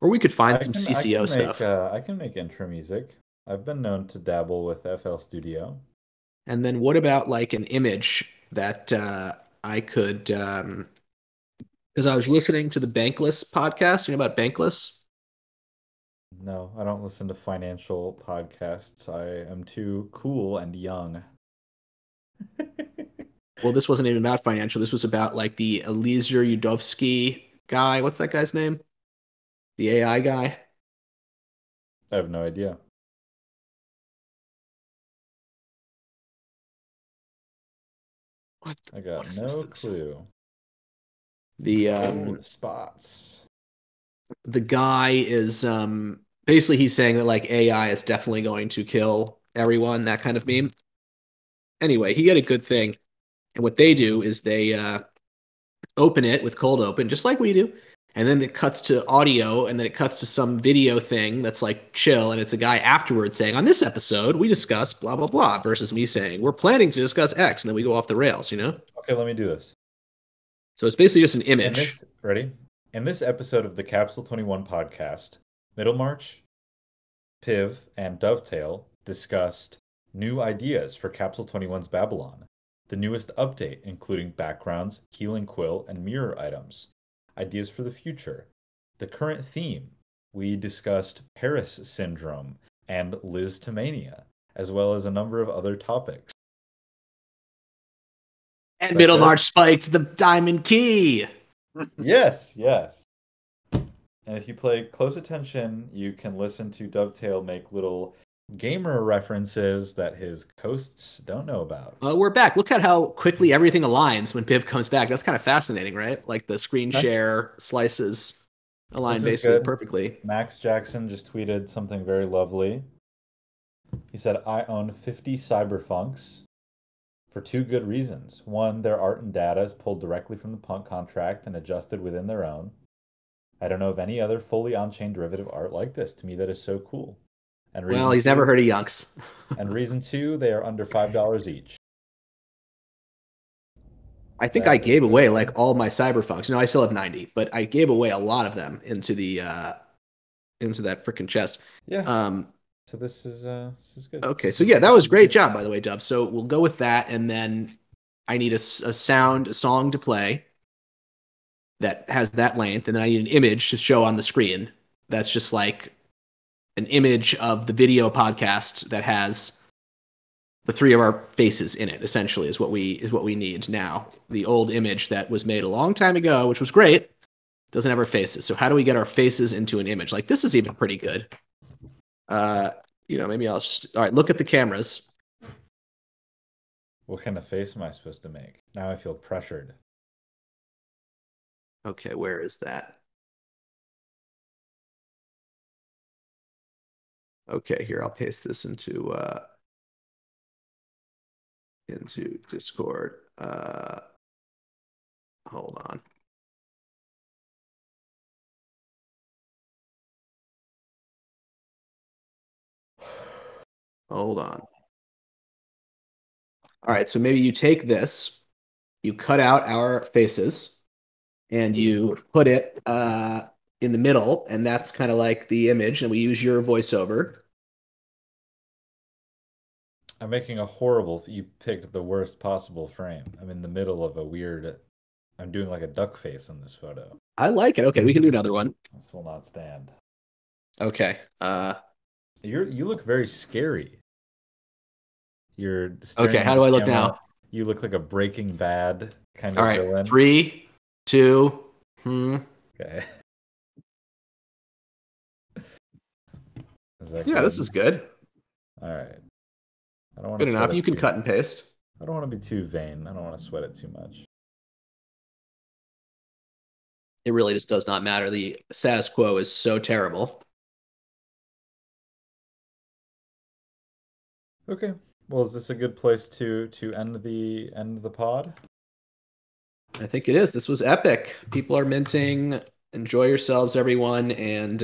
Or we could find some CCO stuff. I can make intro music. I've been known to dabble with FL Studio. And then what about like an image that I could because I was listening to the Bankless podcast, you know about Bankless? No, I don't listen to financial podcasts. I am too cool and young. Well, this wasn't even about financial. This was about like the Eliezer Yudovsky guy. What's that guy's name? The AI guy. I have no idea. I What got is this? no clue. The Oh, the spots. the guy is basically he's saying that like AI is definitely going to kill everyone, that kind of meme. Anyway, he got a good thing. And what they do is they open it with cold open, just like we do. And then it cuts to audio, and then it cuts to some video thing that's like chill, and it's a guy afterwards saying, "On this episode, we discuss blah blah blah," versus me saying, "We're planning to discuss X," and then we go off the rails, you know. Okay, let me do this. So it's basically just an In image. this, ready? In this episode of the Capsule 21 podcast, Middlemarch, Piv, and Dovetail discussed new ideas for Capsule 21's Babylon, the newest update, including backgrounds, healing quill, and mirror items, ideas for the future, the current theme. We discussed Paris Syndrome and Lisztomania, as well as a number of other topics. And That Middlemarch good? spiked the diamond key. Yes, yes. And if you pay close attention, you can listen to Dovetail make little gamer references that his hosts don't know about. We're back. Look at how quickly everything aligns when Piv comes back. That's kind of fascinating, right? Like the screen share slices align This is basically good. perfectly. Max Jackson just tweeted something very lovely. He said, I own 50 cyberfunks for two good reasons. One, their art and data is pulled directly from the punk contract and adjusted within their own. I don't know of any other fully on-chain derivative art like this. To me, that is so cool. And Well, reason he's never two, heard of Yunks. and reason two, they are under $5 each. I think That I is gave away good. like all my cyberfunks. No, I still have 90, but I gave away a lot of them into that freaking chest. Yeah. Um, So this is good. okay, so yeah, that was great job, by the way, Dove. So we'll go with that, and then I need a song to play that has that length, and then I need an image to show on the screen. That's just like an image of the video podcast that has the three of our faces in it. Essentially, is what we need now. The old image that was made a long time ago, which was great, doesn't have our faces. So how do we get our faces into an image? Like this is even pretty good. Maybe I'll just all right. Look at the cameras. What kind of face am I supposed to make? Now I feel pressured. Okay, where is that? Okay, here I'll paste this into Discord. Hold on. Hold on. All right, so maybe you take this, you cut out our faces, and you put it in the middle, and that's kind of like the image, and we use your voiceover. I'm making a horrible. You picked the worst possible frame. I'm in the middle of a weird. I'm doing like a duck face in this photo. I like it. Okay, we can do another one. This will not stand. Okay. You look very scary. You're Okay, how do I look now? You look like a Breaking Bad kind All of right, villain. 3, 2. Okay. Yeah, this is good. All right. I don't want Good enough. You can cut and paste. I don't want to be too vain. I don't want to sweat it too much. It really just does not matter. The status quo is so terrible. Okay. Well, is this a good place to end the pod? I think it is. This was epic. People are minting. Enjoy yourselves, everyone. And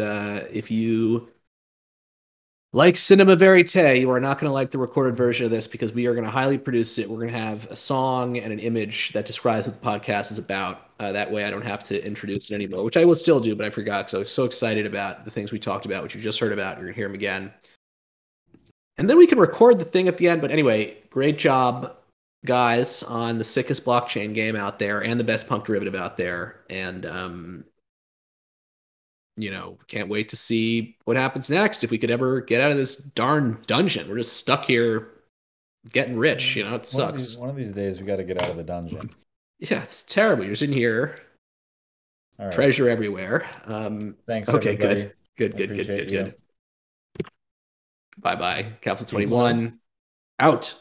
if you like Cinema Verite, you are not going to like the recorded version of this because we are going to highly produce it. We're going to have a song and an image that describes what the podcast is about. That way I don't have to introduce it anymore, which I will still do, but I forgot because I was so excited about the things we talked about, which you just heard about. You're going to hear them again. And then we can record the thing at the end. But anyway, great job, guys, on the sickest blockchain game out there and the best punk derivative out there. And can't wait to see what happens next. If we could ever get out of this darn dungeon, we're just stuck here getting rich. It sucks. One of these days, we got to get out of the dungeon. Yeah, it's terrible. You're just in here, All right. treasure everywhere. Thanks. Okay, everybody. good. Bye bye. Capsule 21 out.